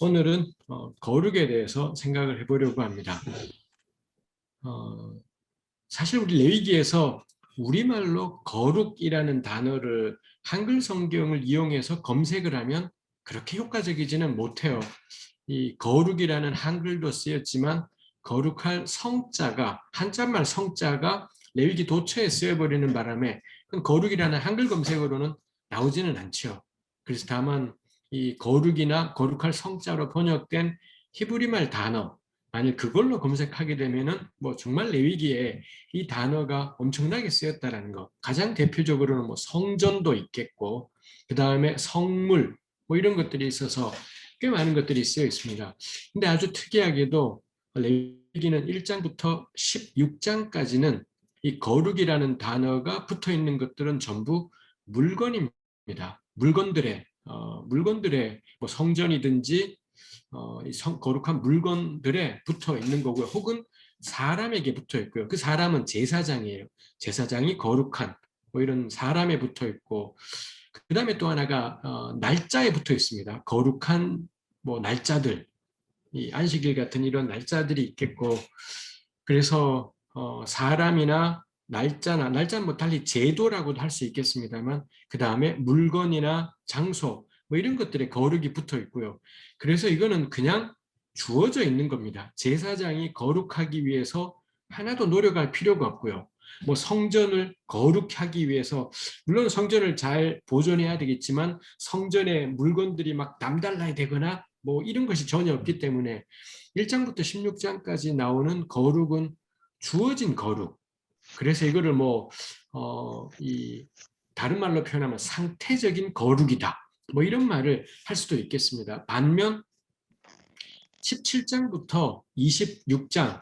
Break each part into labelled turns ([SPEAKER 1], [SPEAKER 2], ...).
[SPEAKER 1] 오늘은 거룩에 대해서 생각을 해보려고 합니다. 사실 우리 레위기에서 우리말로 거룩이라는 단어를 한글 성경을 이용해서 검색을 하면 그렇게 효과적이지는 못해요. 이 거룩이라는 한글도 쓰였지만 거룩할 성자가, 한자말 성자가 레위기 도처에 쓰여버리는 바람에 거룩이라는 한글 검색어로는 나오지는 않죠. 그래서 다만 이 거룩이나 거룩할 성자로 번역된 히브리말 단어, 만약 그걸로 검색하게 되면은 뭐 정말 레위기에 이 단어가 엄청나게 쓰였다라는 것. 가장 대표적으로는 뭐 성전도 있겠고, 그 다음에 성물, 뭐 이런 것들이 있어서 꽤 많은 것들이 쓰여 있습니다. 근데 아주 특이하게도 레위기는 1장부터 16장까지는 이 거룩이라는 단어가 붙어 있는 것들은 전부 물건입니다. 물건들의 뭐 성전이든지 이 거룩한 물건들에 붙어 있는 거고요. 혹은 사람에게 붙어 있고요. 그 사람은 제사장이에요. 제사장이 거룩한 뭐 이런 사람에 붙어 있고, 그 다음에 또 하나가 날짜에 붙어 있습니다. 거룩한 뭐 날짜들, 이 안식일 같은 이런 날짜들이 있겠고, 그래서 사람이나 날짜는 뭐 달리 제도라고도 할 수 있겠습니다만, 그 다음에 물건이나 장소 뭐 이런 것들에 거룩이 붙어 있고요. 그래서 이거는 그냥 주어져 있는 겁니다. 제사장이 거룩하기 위해서 하나도 노력할 필요가 없고요. 뭐 성전을 거룩하기 위해서, 물론 성전을 잘 보존해야 되겠지만 성전에 물건들이 막 남달라야 되거나 뭐 이런 것이 전혀 없기 때문에 1장부터 16장까지 나오는 거룩은 주어진 거룩. 그래서 이거를 이 다른 말로 표현하면 상태적인 거룩이다. 뭐 이런 말을 할 수도 있겠습니다. 반면 17장부터 26장,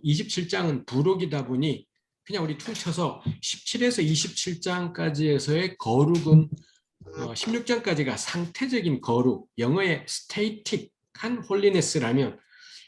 [SPEAKER 1] 27장은 부록이다 보니 그냥 우리 퉁쳐서 17에서 27장까지에서의 거룩은 16장까지가 상태적인 거룩, 영어의 static한 홀리네스라면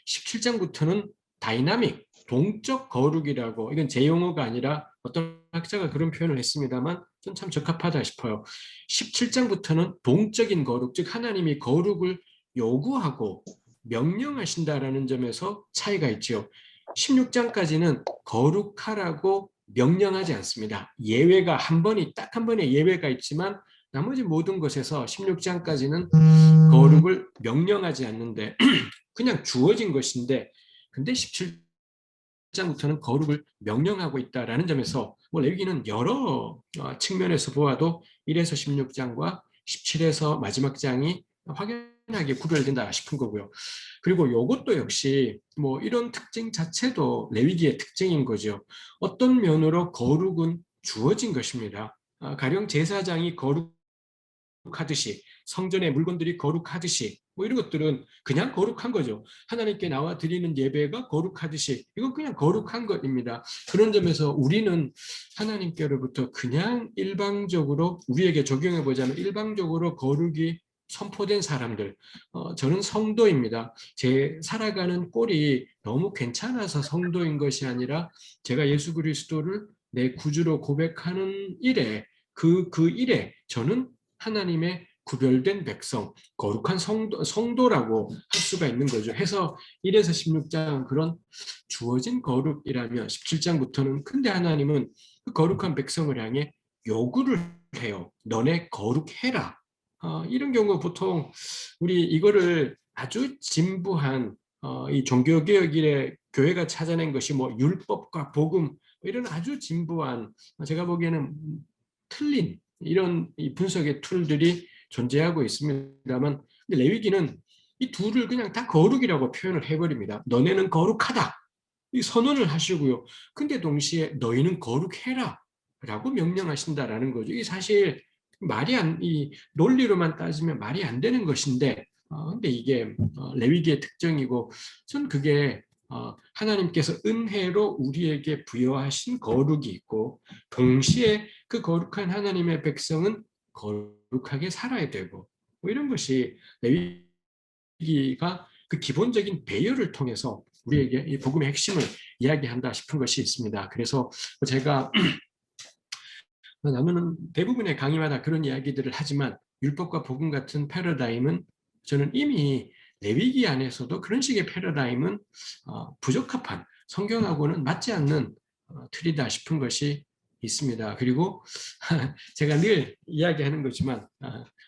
[SPEAKER 1] 17장부터는 다이나믹, 동적 거룩이라고, 이건 제 용어가 아니라 어떤 학자가 그런 표현을 했습니다만 전 참 적합하다 싶어요. 17장부터는 동적인 거룩, 즉 하나님이 거룩을 요구하고 명령하신다라는 점에서 차이가 있죠. 16장까지는 거룩하라고 명령하지 않습니다. 예외가 딱 한 번의 예외가 있지만 나머지 모든 것에서 16장까지는 거룩을 명령하지 않는데 그냥 주어진 것인데, 근데 17장부터는 거룩을 명령하고 있다라는 점에서 뭐 레위기는 여러 측면에서 보아도 1에서 16장과 17에서 마지막 장이 확연하게 구별된다 싶은 거고요. 그리고 이것도 역시 뭐 이런 특징 자체도 레위기의 특징인 거죠. 어떤 면으로 거룩은 주어진 것입니다. 가령 제사장이 거룩하듯이, 성전의 물건들이 거룩하듯이, 뭐 이런 것들은 그냥 거룩한 거죠. 하나님께 나와 드리는 예배가 거룩하듯이, 이건 그냥 거룩한 것입니다. 그런 점에서 우리는 하나님께로부터 그냥 일방적으로 우리에게 적용해 보자면 일방적으로 거룩이 선포된 사람들, 저는 성도입니다. 제 살아가는 꼴이 너무 괜찮아서 성도인 것이 아니라 제가 예수 그리스도를 내 구주로 고백하는 일에, 그 일에 저는 하나님의 구별된 백성, 거룩한 성도라고 할 수가 있는 거죠. 해서 1에서 16장 그런 주어진 거룩이라면 17장부터는, 근데 하나님은 그 거룩한 백성을 향해 요구를 해요. 너네 거룩해라. 이런 경우 보통 우리 이거를 아주 진부한 이 종교개혁일의 교회가 찾아낸 것이 뭐 율법과 복음, 뭐 이런 아주 진부한, 제가 보기에는 틀린 이런 이 분석의 툴들이 존재하고 있습니다만, 근데 레위기는 이 둘을 그냥 다 거룩이라고 표현을 해버립니다. 너네는 거룩하다, 이 선언을 하시고요. 근데 동시에 너희는 거룩해라 라고 명령하신다라는 거죠. 이 사실 이 논리로만 따지면 말이 안 되는 것인데, 근데 이게 레위기의 특징이고, 전 그게 하나님께서 은혜로 우리에게 부여하신 거룩이 있고, 동시에 그 거룩한 하나님의 백성은 거룩하게 살아야 되고, 뭐 이런 것이 레위기가 그 기본적인 배열을 통해서 우리에게 이 복음의 핵심을 이야기한다 싶은 것이 있습니다. 그래서 제가 나누는 대부분의 강의마다 그런 이야기들을 하지만 율법과 복음 같은 패러다임은 저는 이미 레위기 안에서도 그런 식의 패러다임은 부적합한, 성경하고는 맞지 않는 틀이다 싶은 것이 있습니다. 그리고 제가 늘 이야기하는 거지만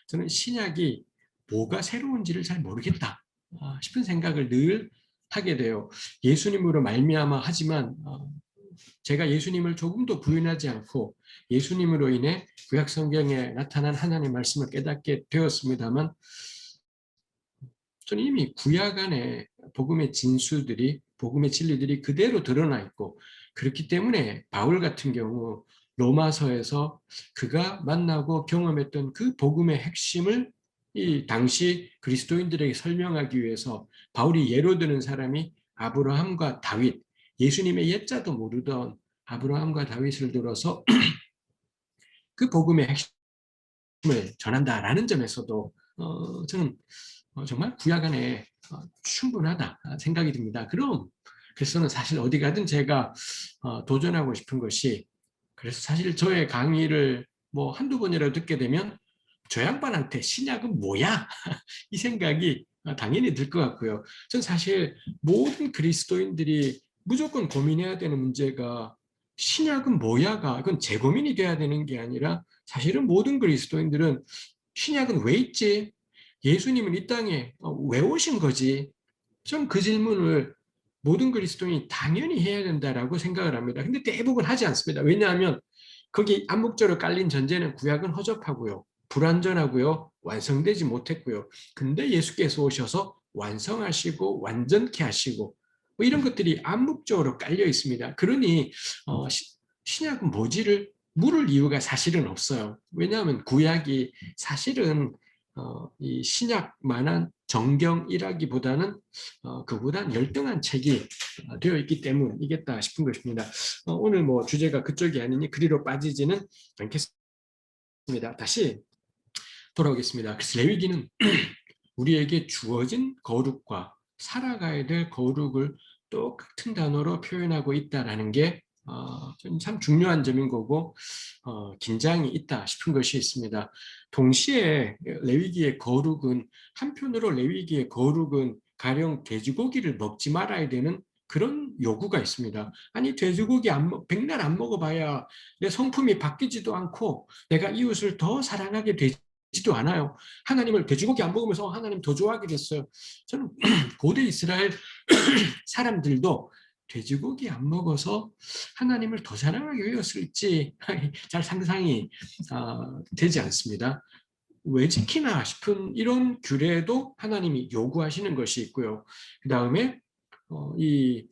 [SPEAKER 1] 저는 신약이 뭐가 새로운지를 잘 모르겠다 싶은 생각을 늘 하게 돼요. 예수님으로 말미암아 하지만 제가 예수님을 조금도 부인하지 않고 예수님으로 인해 구약 성경에 나타난 하나님의 말씀을 깨닫게 되었습니다만, 저는 이미 구약 안에 복음의 진수들이, 복음의 진리들이 그대로 드러나 있고, 그렇기 때문에 바울 같은 경우 로마서에서 그가 만나고 경험했던 그 복음의 핵심을 이 당시 그리스도인들에게 설명하기 위해서 바울이 예로 드는 사람이 아브라함과 다윗, 예수님의 옛자도 모르던 아브라함과 다윗을 들어서 그 복음의 핵심을 전한다라는 점에서도 저는 정말 구약 안에 충분하다 생각이 듭니다. 그래서 저는 사실 어디 가든 제가 도전하고 싶은 것이, 그래서 사실 저의 강의를 뭐 한두 번이라도 듣게 되면 저 양반한테 신약은 뭐야? 이 생각이 당연히 들 것 같고요. 전 사실 모든 그리스도인들이 무조건 고민해야 되는 문제가 신약은 뭐야가, 이건 제 고민이 돼야 되는 게 아니라, 사실은 모든 그리스도인들은 신약은 왜 있지? 예수님은 이 땅에 왜 오신 거지? 전 그 질문을 모든 그리스도인이 당연히 해야 된다라고 생각을 합니다. 근데 대부분 하지 않습니다. 왜냐하면 거기 암묵적으로 깔린 전제는 구약은 허접하고요, 불완전하고요, 완성되지 못했고요. 근데 예수께서 오셔서 완성하시고 완전케 하시고 뭐 이런 것들이 암묵적으로 깔려 있습니다. 그러니 신약은 뭐지를 물을 이유가 사실은 없어요. 왜냐하면 구약이 사실은 이 신약만한 정경이라기보다는 그보다 열등한 책이 되어 있기 때문이겠다 싶은 것입니다. 오늘 뭐 주제가 그쪽이 아니니 그리로 빠지지는 않겠습니다. 다시 돌아오겠습니다. 그래서 레위기는 우리에게 주어진 거룩과 살아가야 될 거룩을 똑같은 단어로 표현하고 있다는 게 참 중요한 점인 거고, 긴장이 있다 싶은 것이 있습니다. 동시에 레위기의 거룩은, 한편으로 레위기의 거룩은 가령 돼지고기를 먹지 말아야 되는 그런 요구가 있습니다. 아니, 돼지고기 백날 안 먹어봐야 내 성품이 바뀌지도 않고 내가 이웃을 더 사랑하게 되지도 않아요. 하나님을 돼지고기 안 먹으면서 하나님 더 좋아하게 됐어요. 저는 고대 이스라엘 사람들도 돼지고기 안 먹어서 하나님을 더 사랑하게 되었을지 잘 상상이 되지 않습니다. 왜 지키나 싶은 이런 규례도 하나님이 요구하시는 것이 있고요. 그 다음에 이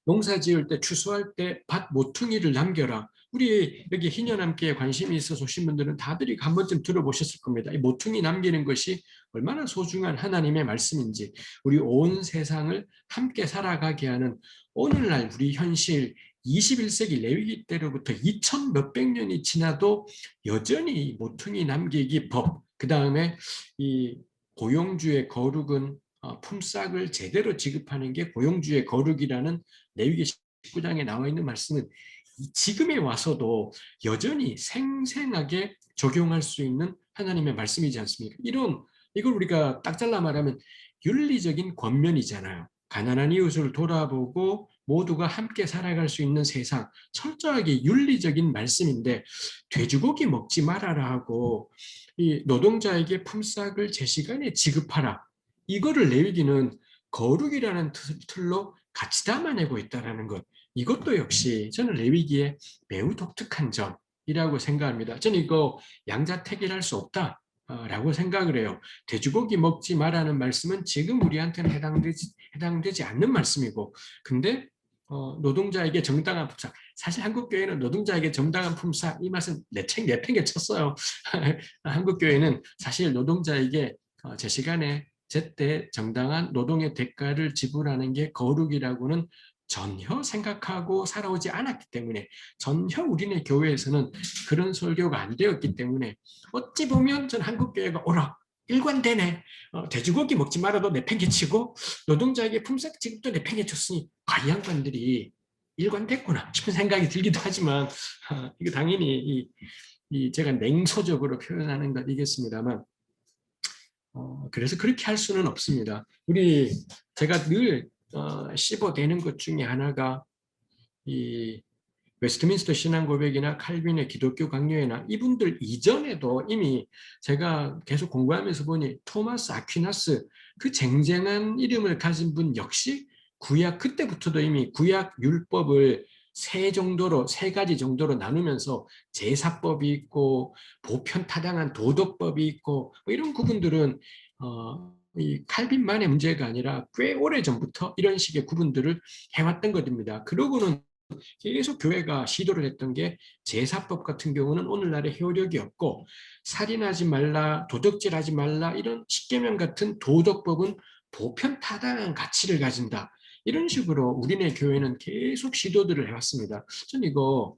[SPEAKER 1] 농사 지을 때, 추수할 때 밭 모퉁이를 남겨라. 우리 여기 희년함께에 관심이 있어서 오신 분들은 다들 한 번쯤 들어보셨을 겁니다. 이 모퉁이 남기는 것이 얼마나 소중한 하나님의 말씀인지, 우리 온 세상을 함께 살아가게 하는 오늘날 우리 현실 21세기 레위기 때로부터 2000 몇백 년이 지나도 여전히 모퉁이 남기기 법, 그 다음에 이 고용주의 거룩은 품삯을 제대로 지급하는 게 고용주의 거룩이라는 레위기 19장에 나와 있는 말씀은 지금에 와서도 여전히 생생하게 적용할 수 있는 하나님의 말씀이지 않습니까? 이걸 우리가 딱 잘라 말하면 윤리적인 권면이잖아요. 가난한 이웃을 돌아보고 모두가 함께 살아갈 수 있는 세상, 철저하게 윤리적인 말씀인데, 돼지고기 먹지 말아라 하고 이 노동자에게 품삯을 제 시간에 지급하라, 이거를 레위기는 거룩이라는 틀로 같이 담아내고 있다는 것, 이것도 역시 저는 레위기의 매우 독특한 점이라고 생각합니다. 저는 이거 양자택일할 수 없다라고 생각을 해요. 돼지고기 먹지 말라는 말씀은 지금 우리한테는 해당되지 않는 말씀이고, 근데 노동자에게 정당한 품삯, 사실 한국교회는 노동자에게 정당한 품삯, 이 말씀 내팽개쳤어요. 한국교회는 사실 노동자에게 제 시간에 제때 정당한 노동의 대가를 지불하는 게 거룩이라고는 전혀 생각하고 살아오지 않았기 때문에, 전혀 우리네 교회에서는 그런 설교가 안 되었기 때문에, 어찌 보면 전 한국교회가 오라, 일관되네, 돼지고기 먹지 말아도 내팽개치고 노동자에게 품삯 지급도 내팽개쳤으니 이 양반들이 일관됐구나 싶은 생각이 들기도 하지만, 이거 당연히 이 제가 냉소적으로 표현하는 것이겠습니다만, 그래서 그렇게 할 수는 없습니다. 제가 늘 씹어대는 것 중에 하나가 이 웨스트민스터 신앙고백이나 칼빈의 기독교 강요회나 이분들 이전에도 이미 제가 계속 공부하면서 보니 토마스 아퀴나스, 그 쟁쟁한 이름을 가진 분 역시 구약, 그때부터도 이미 구약 율법을 세 가지 정도로 나누면서 제사법이 있고 보편타당한 도덕법이 있고 뭐 이런 구분들은 이 칼빈만의 문제가 아니라 꽤 오래 전부터 이런 식의 구분들을 해왔던 것입니다. 그러고는 계속 교회가 시도를 했던 게, 제사법 같은 경우는 오늘날의 효력이 없고, 살인하지 말라, 도덕질하지 말라, 이런 십계명 같은 도덕법은 보편타당한 가치를 가진다. 이런 식으로 우리네 교회는 계속 시도들을 해왔습니다. 저는 이거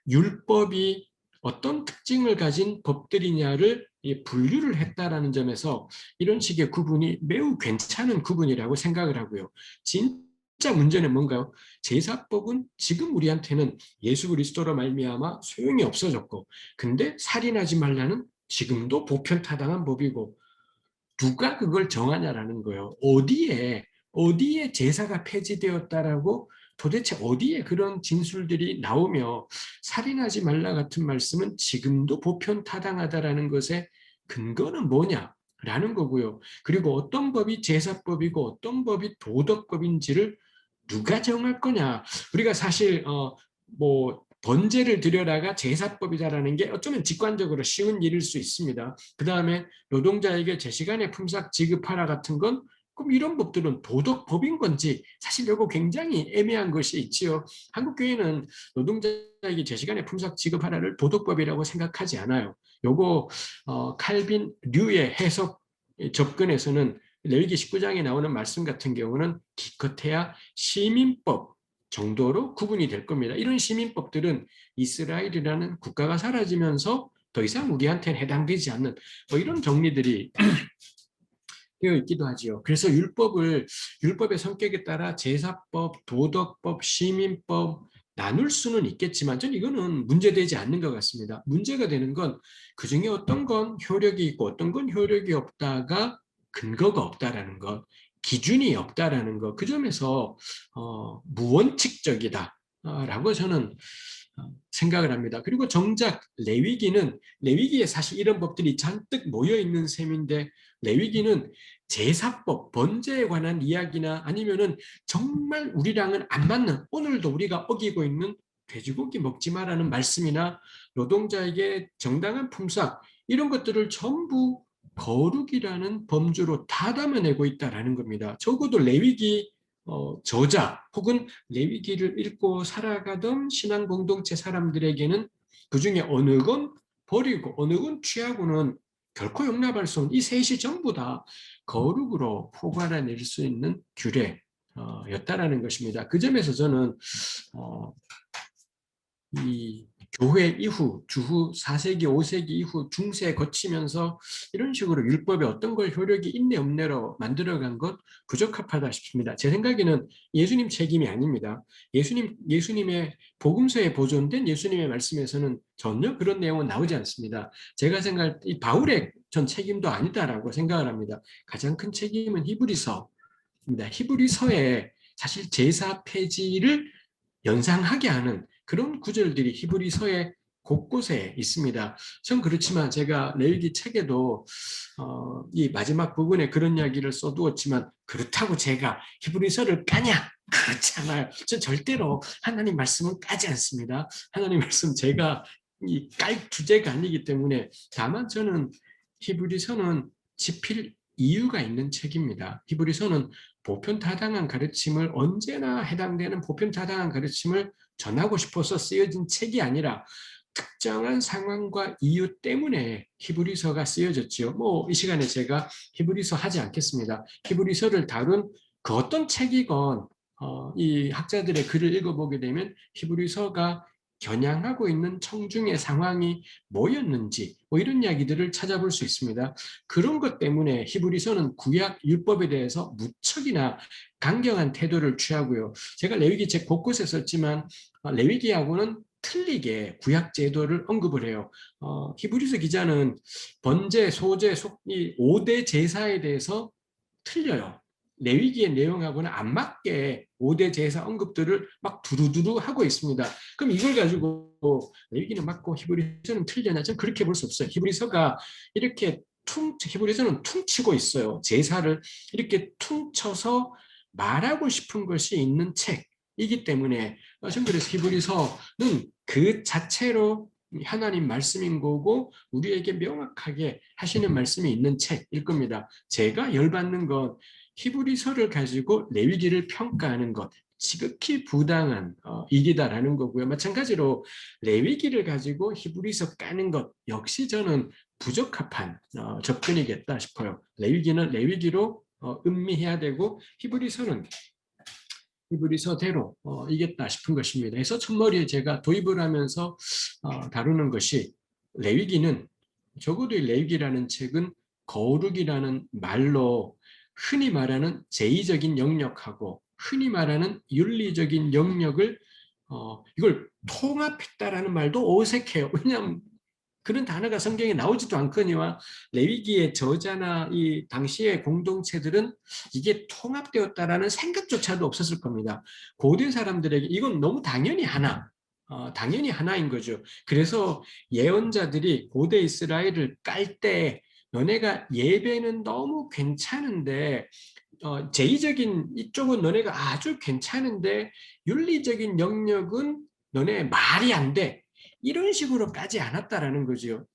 [SPEAKER 1] 율법이 어떤 특징을 가진 법들이냐를 분류를 했다라는 점에서 이런 식의 구분이 매우 괜찮은 구분이라고 생각을 하고요. 진짜 문제는 뭔가요? 제사법은 지금 우리한테는 예수 그리스도로 말미암아 소용이 없어졌고, 근데 살인하지 말라는 지금도 보편타당한 법이고, 누가 그걸 정하냐라는 거예요. 어디에 제사가 폐지되었다라고, 도대체 어디에 그런 진술들이 나오며 살인하지 말라 같은 말씀은 지금도 보편타당하다라는 것의 근거는 뭐냐라는 거고요. 그리고 어떤 법이 제사법이고 어떤 법이 도덕법인지를 누가 정할 거냐. 우리가 사실 뭐 번제를 드려라가 제사법이다라는 게 어쩌면 직관적으로 쉬운 일일 수 있습니다. 그 다음에 노동자에게 제 시간에 품삯 지급하라 같은 건, 그럼 이런 법들은 도덕법인 건지, 사실 이거 굉장히 애매한 것이 있지요. 한국교회는 노동자에게 제 시간에 품삯 지급하라를 도덕법이라고 생각하지 않아요. 요거 칼빈 류의 해석 접근에서는 레위기 19장에 나오는 말씀 같은 경우는 기껏해야 시민법 정도로 구분이 될 겁니다. 이런 시민법들은 이스라엘이라는 국가가 사라지면서 더 이상 우리한테는 해당되지 않는 뭐 이런 정리들이 되어 있기도 하지요. 그래서 율법의 성격에 따라 제사법, 도덕법, 시민법 나눌 수는 있겠지만 전 이거는 문제되지 않는 것 같습니다. 문제가 되는 건 그중에 어떤 건 효력이 있고 어떤 건 효력이 없다가 근거가 없다라는 것, 기준이 없다라는 것, 그 점에서 무원칙적이다라고 저는 생각을 합니다. 그리고 정작 레위기에 사실 이런 법들이 잔뜩 모여 있는 셈인데, 레위기는 제사법, 번제에 관한 이야기나 아니면은 정말 우리랑은 안 맞는, 오늘도 우리가 어기고 있는 돼지고기 먹지 마라는 말씀이나 노동자에게 정당한 품삯, 이런 것들을 전부 거룩이라는 범주로 다 담아내고 있다라는 겁니다. 적어도 레위기 저자 혹은 레위기를 읽고 살아가던 신앙 공동체 사람들에게는 그중에 어느 건 버리고 어느 건 취하고는 결코 용납할 수 없는 이 셋이 전부 다 거룩으로 포괄해낼 수 있는 규례였다라는 것입니다. 그 점에서 저는 이 교회 이후 주후 4세기, 5세기 이후 중세에 거치면서 이런 식으로 율법에 어떤 걸 효력이 있네 없네로 만들어간 것 부적합하다 싶습니다. 제 생각에는 예수님 책임이 아닙니다. 예수님의 복음서에 보존된 예수님의 말씀에서는 전혀 그런 내용은 나오지 않습니다. 제가 생각할 때 이 바울의 전 책임도 아니다라고 생각을 합니다. 가장 큰 책임은 히브리서입니다. 히브리서에 사실 제사 폐지를 연상하게 하는 그런 구절들이 히브리서의 곳곳에 있습니다. 전 그렇지만 제가 레위기 책에도 이 마지막 부분에 그런 이야기를 써두었지만, 그렇다고 제가 히브리서를 까냐? 그렇지 않아요. 전 절대로 하나님 말씀은 까지 않습니다. 하나님 말씀 제가 깔 주제가 아니기 때문에. 다만 저는 히브리서는 지필 이유가 있는 책입니다. 히브리서는 보편타당한 가르침을, 언제나 해당되는 보편타당한 가르침을 전하고 싶어서 쓰여진 책이 아니라 특정한 상황과 이유 때문에 히브리서가 쓰여졌지요. 뭐 이 시간에 제가 히브리서 하지 않겠습니다. 히브리서를 다룬 그 어떤 책이건 이 학자들의 글을 읽어보게 되면 히브리서가 겨냥하고 있는 청중의 상황이 뭐였는지 뭐 이런 이야기들을 찾아볼 수 있습니다. 그런 것 때문에 히브리서는 구약 율법에 대해서 무척이나 강경한 태도를 취하고요. 제가 레위기 책 곳곳에 썼지만 레위기하고는 틀리게 구약 제도를 언급을 해요. 히브리서 기자는 번제, 소제, 이 5대 제사에 대해서 틀려요. 레위기의 내용하고는 안 맞게 5대 제사 언급들을 막 두루두루 하고 있습니다. 그럼 이걸 가지고 레위기는 맞고 히브리서는 틀려냐? 저는 그렇게 볼 수 없어요. 히브리서가 이렇게 히브리서는 퉁치고 있어요. 제사를 이렇게 퉁쳐서 말하고 싶은 것이 있는 책이기 때문에 저는 그래서 히브리서는 그 자체로 하나님 말씀인 거고 우리에게 명확하게 하시는 말씀이 있는 책일 겁니다. 제가 열받는 건 히브리서를 가지고 레위기를 평가하는 것, 지극히 부당한 일이다라는 거고요. 마찬가지로 레위기를 가지고 히브리서 까는 것 역시 저는 부적합한 접근이겠다 싶어요. 레위기는 레위기로 음미해야 되고 히브리서는 히브리서대로 이겠다 싶은 것입니다. 그래서 첫머리에 제가 도입을 하면서 다루는 것이 레위기는 적어도 이 레위기라는 책은 거룩이라는 말로 흔히 말하는 제의적인 영역하고 흔히 말하는 윤리적인 영역을 이걸 통합했다라는 말도 어색해요. 왜냐하면 그런 단어가 성경에 나오지도 않거니와 레위기의 저자나 이 당시의 공동체들은 이게 통합되었다라는 생각조차도 없었을 겁니다. 고대 사람들에게 이건 너무 당연히 하나, 당연히 하나인 거죠. 그래서 예언자들이 고대 이스라엘을 깔 때 너네가 예배는 너무 괜찮은데 제의적인 이쪽은 너네가 아주 괜찮은데 윤리적인 영역은 너네 말이 안 돼. 이런 식으로 까지 않았다라는 거죠.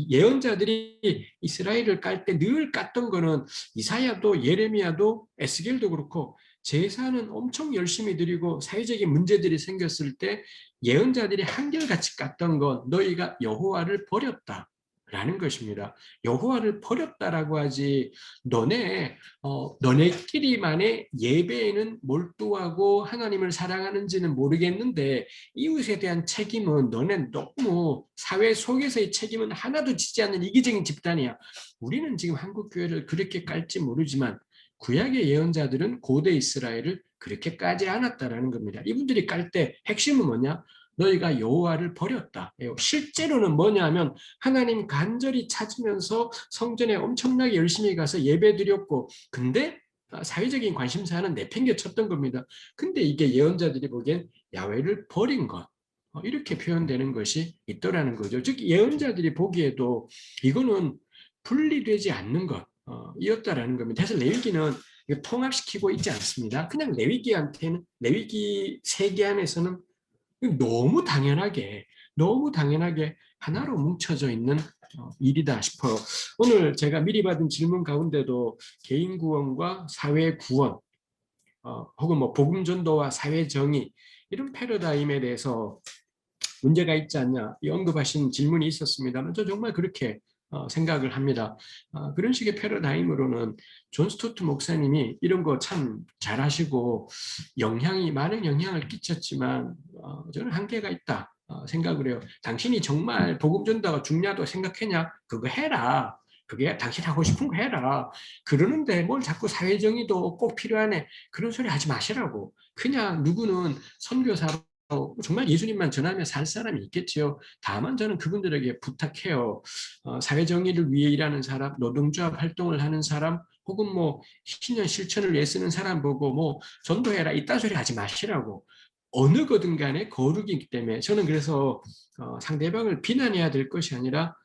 [SPEAKER 1] 예언자들이 이스라엘을 깔 때 늘 깠던 거는 이사야도 예레미야도 에스겔도 그렇고 제사는 엄청 열심히 드리고 사회적인 문제들이 생겼을 때 예언자들이 한결같이 깠던 건 너희가 여호와를 버렸다. 라는 것입니다. 여호와를 버렸다라고 하지 너네끼리만의 예배에는 몰두하고 하나님을 사랑하는지는 모르겠는데 이웃에 대한 책임은 너네 너무 사회 속에서의 책임은 하나도 지지 않는 이기적인 집단이야. 우리는 지금 한국 교회를 그렇게 깔지 모르지만 구약의 예언자들은 고대 이스라엘을 그렇게 까지 않았다라는 겁니다. 이분들이 깔 때 핵심은 뭐냐? 너희가 여호와를 버렸다. 실제로는 뭐냐면 하나님 간절히 찾으면서 성전에 엄청나게 열심히 가서 예배드렸고 근데 사회적인 관심사는 내팽개쳤던 겁니다. 근데 이게 예언자들이 보기엔 야훼를 버린 것. 이렇게 표현되는 것이 있더라는 거죠. 즉 예언자들이 보기에도 이거는 분리되지 않는 것 이었다라는 겁니다. 그래서 레위기는 통합시키고 있지 않습니다. 그냥 레위기한테는 레위기 세계 안에서는 너무 당연하게 하나로 뭉쳐져 있는 일이다 싶어요. 오늘 제가 미리 받은 질문 가운데도 개인 구원과 사회 구원, 혹은 뭐 복음 전도와 사회 정의 이런 패러다임에 대해서 문제가 있지 않냐 이 언급하신 질문이 있었습니다만 저 정말 그렇게 생각을 합니다. 그런 식의 패러다임으로는 존 스토트 목사님이 이런 거 참 잘하시고 많은 영향을 끼쳤지만 저는 한계가 있다 생각을 해요. 당신이 정말 복음 전도가 중요하다고 생각했냐? 그거 해라. 그게 당신 하고 싶은 거 해라. 그러는데 뭘 자꾸 사회정의도 꼭 필요하네. 그런 소리 하지 마시라고. 그냥 누구는 선교사로 정말 예수님만 전하며 살 사람이 있겠지요. 다만 저는 그분들에게 부탁해요. 사회정의를 위해 일하는 사람, 노동조합 활동을 하는 사람, 혹은 뭐 신년 실천을 위해 쓰는 사람 보고 뭐 전도해라 이딴 소리 하지 마시라고. 어느 거든 간에 거룩이기 때문에 저는 그래서 상대방을 비난해야 될 것이 아니라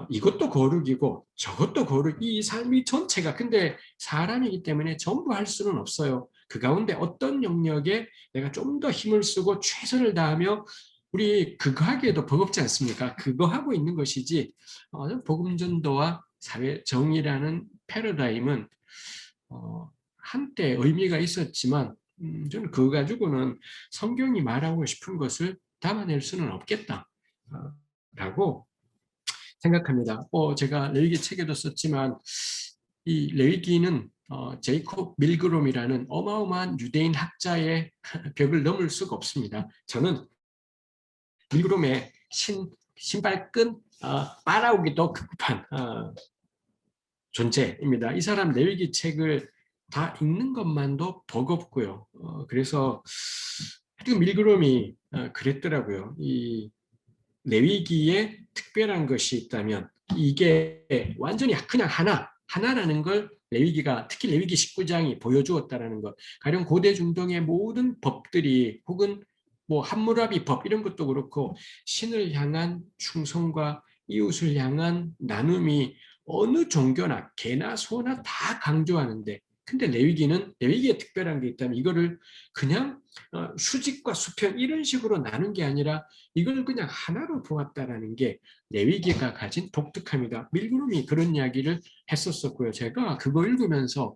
[SPEAKER 1] 이것도 거룩이고 저것도 거룩, 이 삶이 전체가 근데 사람이기 때문에 전부 할 수는 없어요. 그 가운데 어떤 영역에 내가 좀 더 힘을 쓰고 최선을 다하며 우리 그거 하기에도 버겁지 않습니까? 그거 하고 있는 것이지 복음 전도와 사회 정의라는 패러다임은 한때 의미가 있었지만 저는 그거 가지고는 성경이 말하고 싶은 것을 담아낼 수는 없겠다 라고 생각합니다. 제가 레위기 책에도 썼지만 이 레위기는 제이콥 밀그롬이라는 어마어마한 유대인 학자의 벽을 넘을 수가 없습니다. 저는 밀그롬의 신발끈 빨아오기도 급급한 존재입니다. 이 사람 레위기 책을 다 읽는 것만도 버겁고요. 그래서 하여튼 밀그롬이 그랬더라고요. 이 레위기에 특별한 것이 있다면 이게 완전히 그냥 하나라는 걸 레위기가, 특히 레위기 19장이 보여주었다라는 것. 가령 고대 중동의 모든 법들이, 혹은 뭐 함무라비 법 이런 것도 그렇고, 신을 향한 충성과 이웃을 향한 나눔이 어느 종교나 개나 소나 다 강조하는데, 근데 레위기에 특별한 게 있다면 이거를 그냥 수직과 수평 이런 식으로 나눈 게 아니라 이걸 그냥 하나로 보았다라는 게 레위기가 가진 독특함이다. 밀그롬이 그런 이야기를 했었었고요. 제가 그거 읽으면서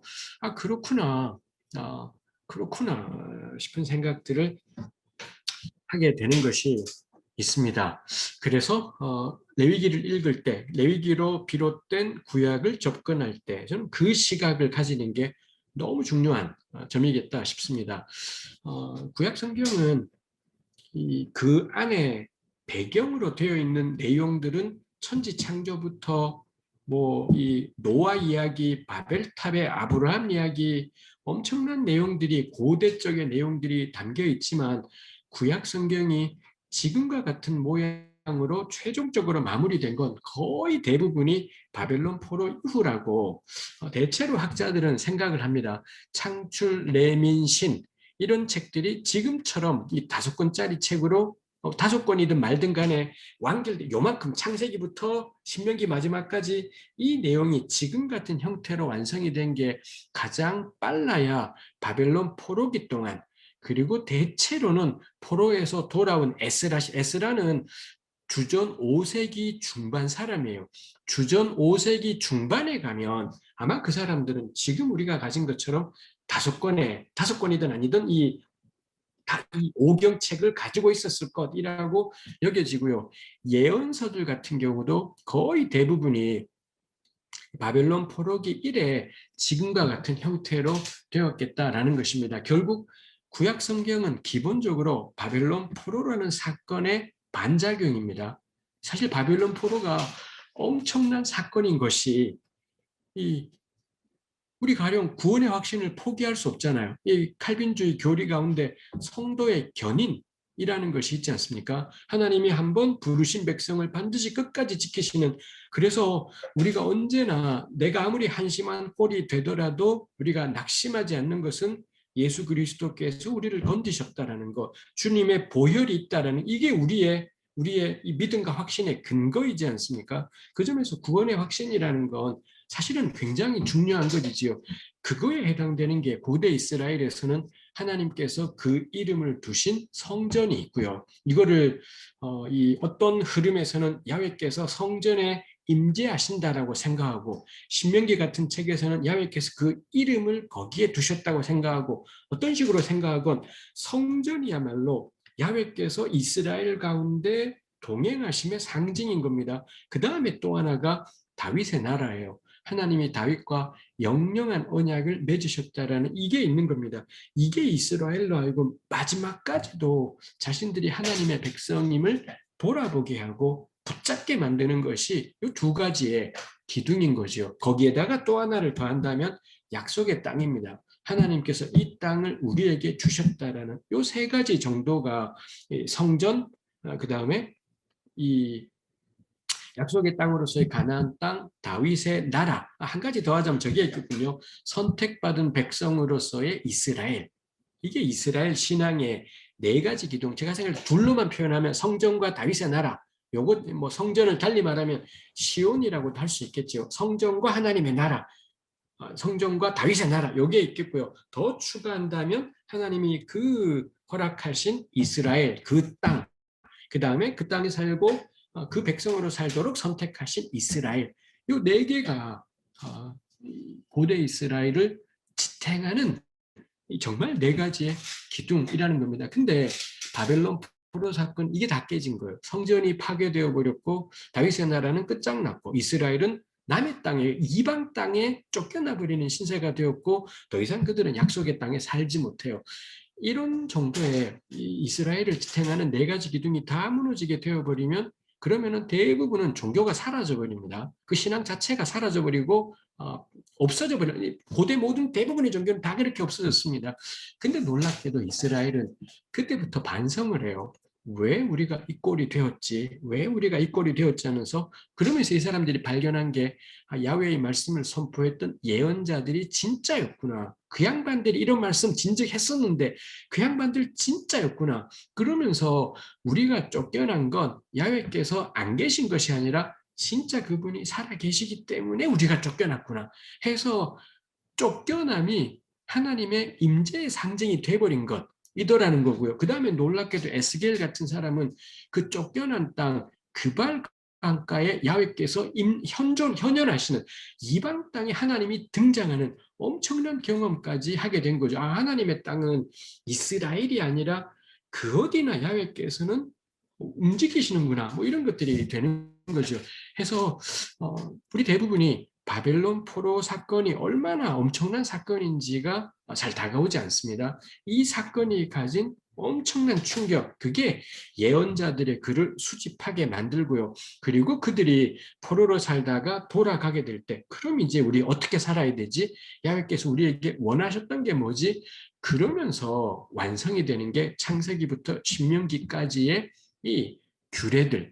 [SPEAKER 1] 그렇구나, 아, 그렇구나 싶은 생각들을 하게 되는 것이 있습니다. 그래서 레위기를 읽을 때, 레위기로 비롯된 구약을 접근할 때 저는 그 시각을 가지는 게 너무 중요한 점이겠다 싶습니다. 구약 성경은 그 안에 배경으로 되어 있는 내용들은 천지 창조부터 뭐 이 노아 이야기, 바벨탑의 아브라함 이야기, 엄청난 내용들이, 고대 쪽의 내용들이 담겨 있지만, 구약 성경이 지금과 같은 모양으로 최종적으로 마무리된 건 거의 대부분이 바벨론 포로 이후라고 대체로 학자들은 생각을 합니다. 창출, 레민신 이런 책들이 지금처럼 이 5권짜리 책으로 5권이든 말든 간에 완결돼 요만큼, 창세기부터 신명기 마지막까지 이 내용이 지금 같은 형태로 완성이 된 게 가장 빨라야 바벨론 포로기 동안, 그리고 대체로는 포로에서 돌아온 에스라는 주전 5세기 중반 사람이에요. 주전 5세기 중반에 가면 아마 그 사람들은 지금 우리가 가진 것처럼 5권이든 아니든 이 오경책을 가지고 있었을 것이라고 여겨지고요. 예언서들 같은 경우도 거의 대부분이 바벨론 포로기 이래 지금과 같은 형태로 되었겠다라는 것입니다. 결국 구약 성경은 기본적으로 바벨론 포로라는 사건의 반작용입니다. 사실 바벨론 포로가 엄청난 사건인 것이, 이 우리 가령 구원의 확신을 포기할 수 없잖아요. 이 칼빈주의 교리 가운데 성도의 견인이라는 것이 있지 않습니까? 하나님이 한번 부르신 백성을 반드시 끝까지 지키시는, 그래서 우리가 언제나 내가 아무리 한심한 꼴이 되더라도 우리가 낙심하지 않는 것은 예수 그리스도께서 우리를 건지셨다라는 것, 주님의 보혈이 있다라는, 이게 우리의 이 믿음과 확신의 근거이지 않습니까? 그 점에서 구원의 확신이라는 건 사실은 굉장히 중요한 것이지요. 그거에 해당되는 게 고대 이스라엘에서는 하나님께서 그 이름을 두신 성전이 있고요. 이거를 이 어떤 흐름에서는 야훼께서 성전에 임재하신다라고 생각하고, 신명기 같은 책에서는 야훼께서 그 이름을 거기에 두셨다고 생각하고, 어떤 식으로 생각하건 성전이야말로 야훼께서 이스라엘 가운데 동행하심의 상징인 겁니다. 그 다음에 또 하나가 다윗의 나라예요. 하나님이 다윗과 영영한 언약을 맺으셨다라는 이게 있는 겁니다. 이게 이스라엘로 하여금 마지막까지도 자신들이 하나님의 백성임을 돌아보게 하고 붙잡게 만드는 것이 이 두 가지의 기둥인 거죠. 거기에다가 또 하나를 더한다면 약속의 땅입니다. 하나님께서 이 땅을 우리에게 주셨다라는 이 세 가지 정도가 성전, 그 다음에 이 약속의 땅으로서의 가나안 땅, 다윗의 나라, 한 가지 더 하자면 저게 있거든요. 선택받은 백성으로서의 이스라엘. 이게 이스라엘 신앙의 네 가지 기둥. 제가 생각할 때 둘로만 표현하면 성전과 다윗의 나라. 요거 뭐 성전을 달리 말하면 시온이라고도 할 수 있겠죠. 성전과 하나님의 나라, 성전과 다윗의 나라, 요게 있겠고요. 더 추가한다면 하나님이 그 허락하신 이스라엘, 그 땅, 그 다음에 그 땅에 살고 그 백성으로 살도록 선택하신 이스라엘, 이 네 개가 고대 이스라엘을 지탱하는 정말 네 가지의 기둥이라는 겁니다. 근데 바벨론 포로 사건, 이게 다 깨진 거예요. 성전이 파괴되어 버렸고 다윗의 나라는 끝장났고 이스라엘은 남의 땅에, 이방 땅에 쫓겨나 버리는 신세가 되었고 더 이상 그들은 약속의 땅에 살지 못해요. 이런 정도의 이스라엘을 지탱하는 네 가지 기둥이 다 무너지게 되어버리면 그러면은 대부분은 종교가 사라져 버립니다. 그 신앙 자체가 사라져 버리고 없어져 버려. 고대 모든 대부분의 종교는 다 그렇게 없어졌습니다. 근데 놀랍게도 이스라엘은 그때부터 반성을 해요. 왜 우리가 이 꼴이 되었지? 왜 우리가 이 꼴이 되었지 하면서 그러면서 이 사람들이 발견한 게 야훼의 말씀을 선포했던 예언자들이 진짜였구나. 그 양반들이 이런 말씀 진즉 했었는데 그 양반들 진짜였구나. 그러면서 우리가 쫓겨난 건 야훼께서 안 계신 것이 아니라 진짜 그분이 살아 계시기 때문에 우리가 쫓겨났구나 해서 쫓겨남이 하나님의 임재의 상징이 돼버린 것이더라는 거고요. 그 다음에 놀랍게도 에스겔 같은 사람은 그 쫓겨난 땅 그발 강가에 야훼께서 현존하시는 이방 땅에 하나님이 등장하는 엄청난 경험까지 하게 된 거죠. 하나님의 땅은 이스라엘이 아니라 그 어디나 야훼께서는 움직이시는구나. 뭐 이런 것들이 되는 거죠. 해서 우리 대부분이 바벨론 포로 사건이 얼마나 엄청난 사건인지가 잘 다가오지 않습니다. 이 사건이 가진 엄청난 충격, 그게 예언자들의 글을 수집하게 만들고요. 그리고 그들이 포로로 살다가 돌아가게 될 때, 그럼 이제 우리 어떻게 살아야 되지? 야훼께서 우리에게 원하셨던 게 뭐지? 그러면서 완성이 되는 게 창세기부터 신명기까지의 이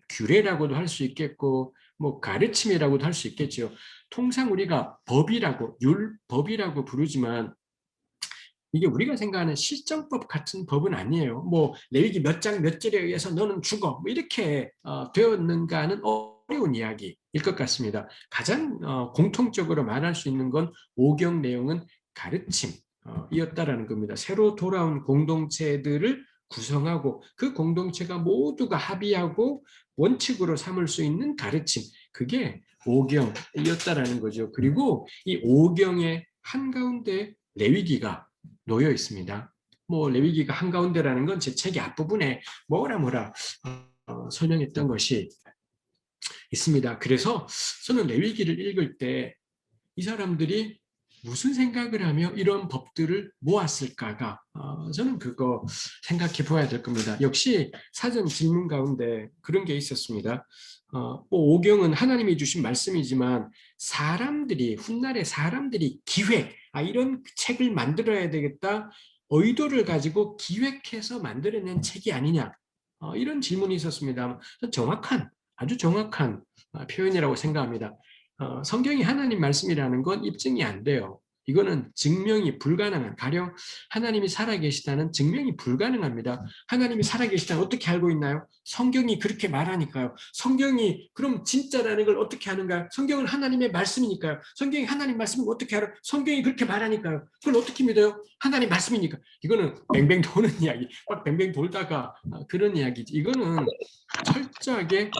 [SPEAKER 1] 규례라고도 할 수 있겠고, 뭐 가르침이라고도 할 수 있겠죠. 통상 우리가 법이라고, 율법이라고 부르지만 이게 우리가 생각하는 실정법 같은 법은 아니에요. 뭐 레위기 몇 장 몇 절에 의해서 너는 죽어 뭐 이렇게 되었는가 하는 어려운 이야기일 것 같습니다. 가장 공통적으로 말할 수 있는 건 오경 내용은 가르침이었다라는 겁니다. 새로 돌아온 공동체들을 구성하고 그 공동체가 모두가 합의하고 원칙으로 삼을 수 있는 가르침, 그게 오경이었다라는 거죠. 그리고 이 오경의 한가운데 레위기가 놓여 있습니다. 뭐 레위기가 한가운데라는 건 제 책의 앞부분에 뭐라 설명했던 것이 있습니다. 그래서 저는 레위기를 읽을 때 이 사람들이 무슨 생각을 하며 이런 법들을 모았을까가 저는 그거 생각해 봐야 될 겁니다. 역시 사전 질문 가운데 그런 게 있었습니다. 오경은 하나님이 주신 말씀이지만 훗날에 사람들이 기획, 이런 책을 만들어야 되겠다 의도를 가지고 기획해서 만들어낸 책이 아니냐, 이런 질문이 있었습니다. 아주 정확한 표현이라고 생각합니다. 성경이 하나님 말씀이라는 건 입증이 안 돼요. 이거는 증명이 불가능한, 가령 하나님이 살아계시다는 증명이 불가능합니다. 하나님이 살아계시다는 어떻게 알고 있나요? 성경이 그렇게 말하니까요. 성경이 그럼 진짜라는 걸 어떻게 아는가요? 성경은 하나님의 말씀이니까요. 성경이 하나님 말씀을 어떻게 알아? 성경이 그렇게 말하니까요. 그걸 어떻게 믿어요? 하나님 말씀이니까. 이거는 뱅뱅 도는 이야기, 막 뱅뱅 돌다가 그런 이야기지. 이거는 철저하게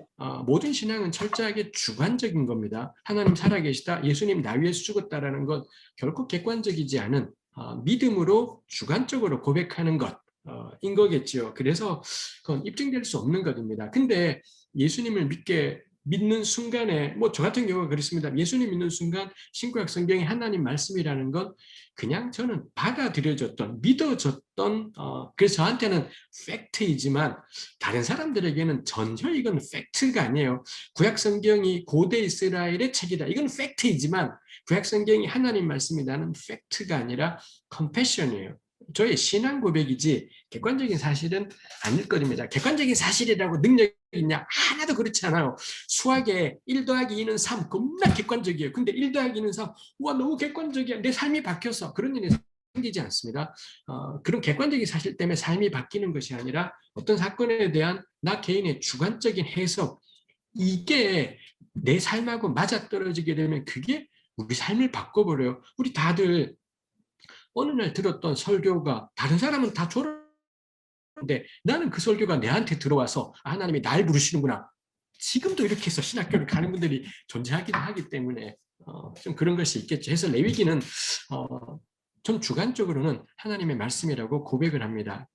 [SPEAKER 1] 모든 신앙은 철저하게 주관적인 겁니다. 하나님 살아계시다, 예수님 나 위해서 죽었다라는 건 결코 객관적이지 않은 믿음으로 주관적으로 고백하는 것인 거겠죠. 그래서 그건 입증될 수 없는 것입니다. 근데 예수님을 믿는 순간에, 뭐 저 같은 경우가 그렇습니다. 예수님 믿는 순간 신구약 성경이 하나님 말씀이라는 건 그냥 저는 받아들여졌던, 믿어졌던, 그래서 저한테는 팩트이지만 다른 사람들에게는 전혀 이건 팩트가 아니에요. 구약 성경이 고대 이스라엘의 책이다, 이건 팩트이지만 구약 성경이 하나님 말씀이라는 팩트가 아니라 컴패션이에요. 저의 신앙 고백이지 객관적인 사실은 아닐 것입니다. 객관적인 사실이라고 능력이 있냐? 하나도 그렇지 않아요. 수학에 1 더하기 2는 3 겁나 객관적이에요. 근데 1 더하기 2는 3, 와 너무 객관적이야, 내 삶이 바뀌었어, 그런 일이 생기지 않습니다. 그런 객관적인 사실 때문에 삶이 바뀌는 것이 아니라 어떤 사건에 대한 나 개인의 주관적인 해석, 이게 내 삶하고 맞아떨어지게 되면 그게 우리 삶을 바꿔버려요. 우리 다들 어느 날 들었던 설교가 다른 사람은 다 졸았는데 나는 그 설교가 내한테 들어와서 하나님이 날 부르시는구나, 지금도 이렇게 해서 신학교를 가는 분들이 존재하기도 하기 때문에 좀 그런 것이 있겠죠. 해서 레위기는 좀 주관적으로는 하나님의 말씀이라고 고백을 합니다.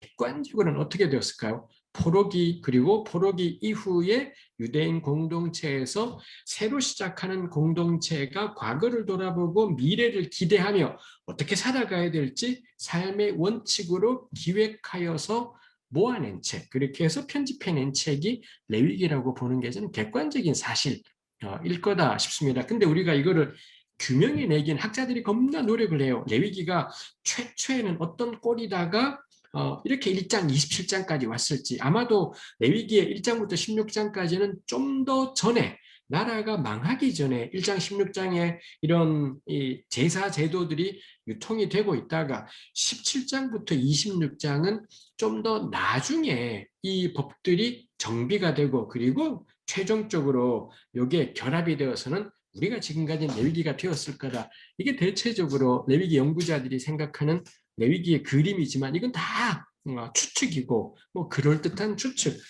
[SPEAKER 1] 객관적으로는 어떻게 되었을까요? 포로기, 그리고 포로기 이후에 유대인 공동체에서 새로 시작하는 공동체가 과거를 돌아보고 미래를 기대하며 어떻게 살아가야 될지 삶의 원칙으로 기획하여서 모아낸 책, 그렇게 해서 편집해낸 책이 레위기라고 보는 게 저는 객관적인 사실일 거다 싶습니다. 근데 우리가 이거를 규명해내긴 학자들이 겁나 노력을 해요. 레위기가 최초에는 어떤 꼴이다가 이렇게 1장 27장까지 왔을지, 아마도 레위기의 1장부터 16장까지는 좀 더 전에, 나라가 망하기 전에 1장 16장에 이런 이 제사 제도들이 유통이 되고 있다가 17장부터 26장은 좀 더 나중에 이 법들이 정비가 되고, 그리고 최종적으로 이게 결합이 되어서는 우리가 지금 가진 레위기가 되었을 거다. 이게 대체적으로 레위기 연구자들이 생각하는 레위기의 그림이지만, 이건 다 추측이고 뭐 그럴듯한 추측인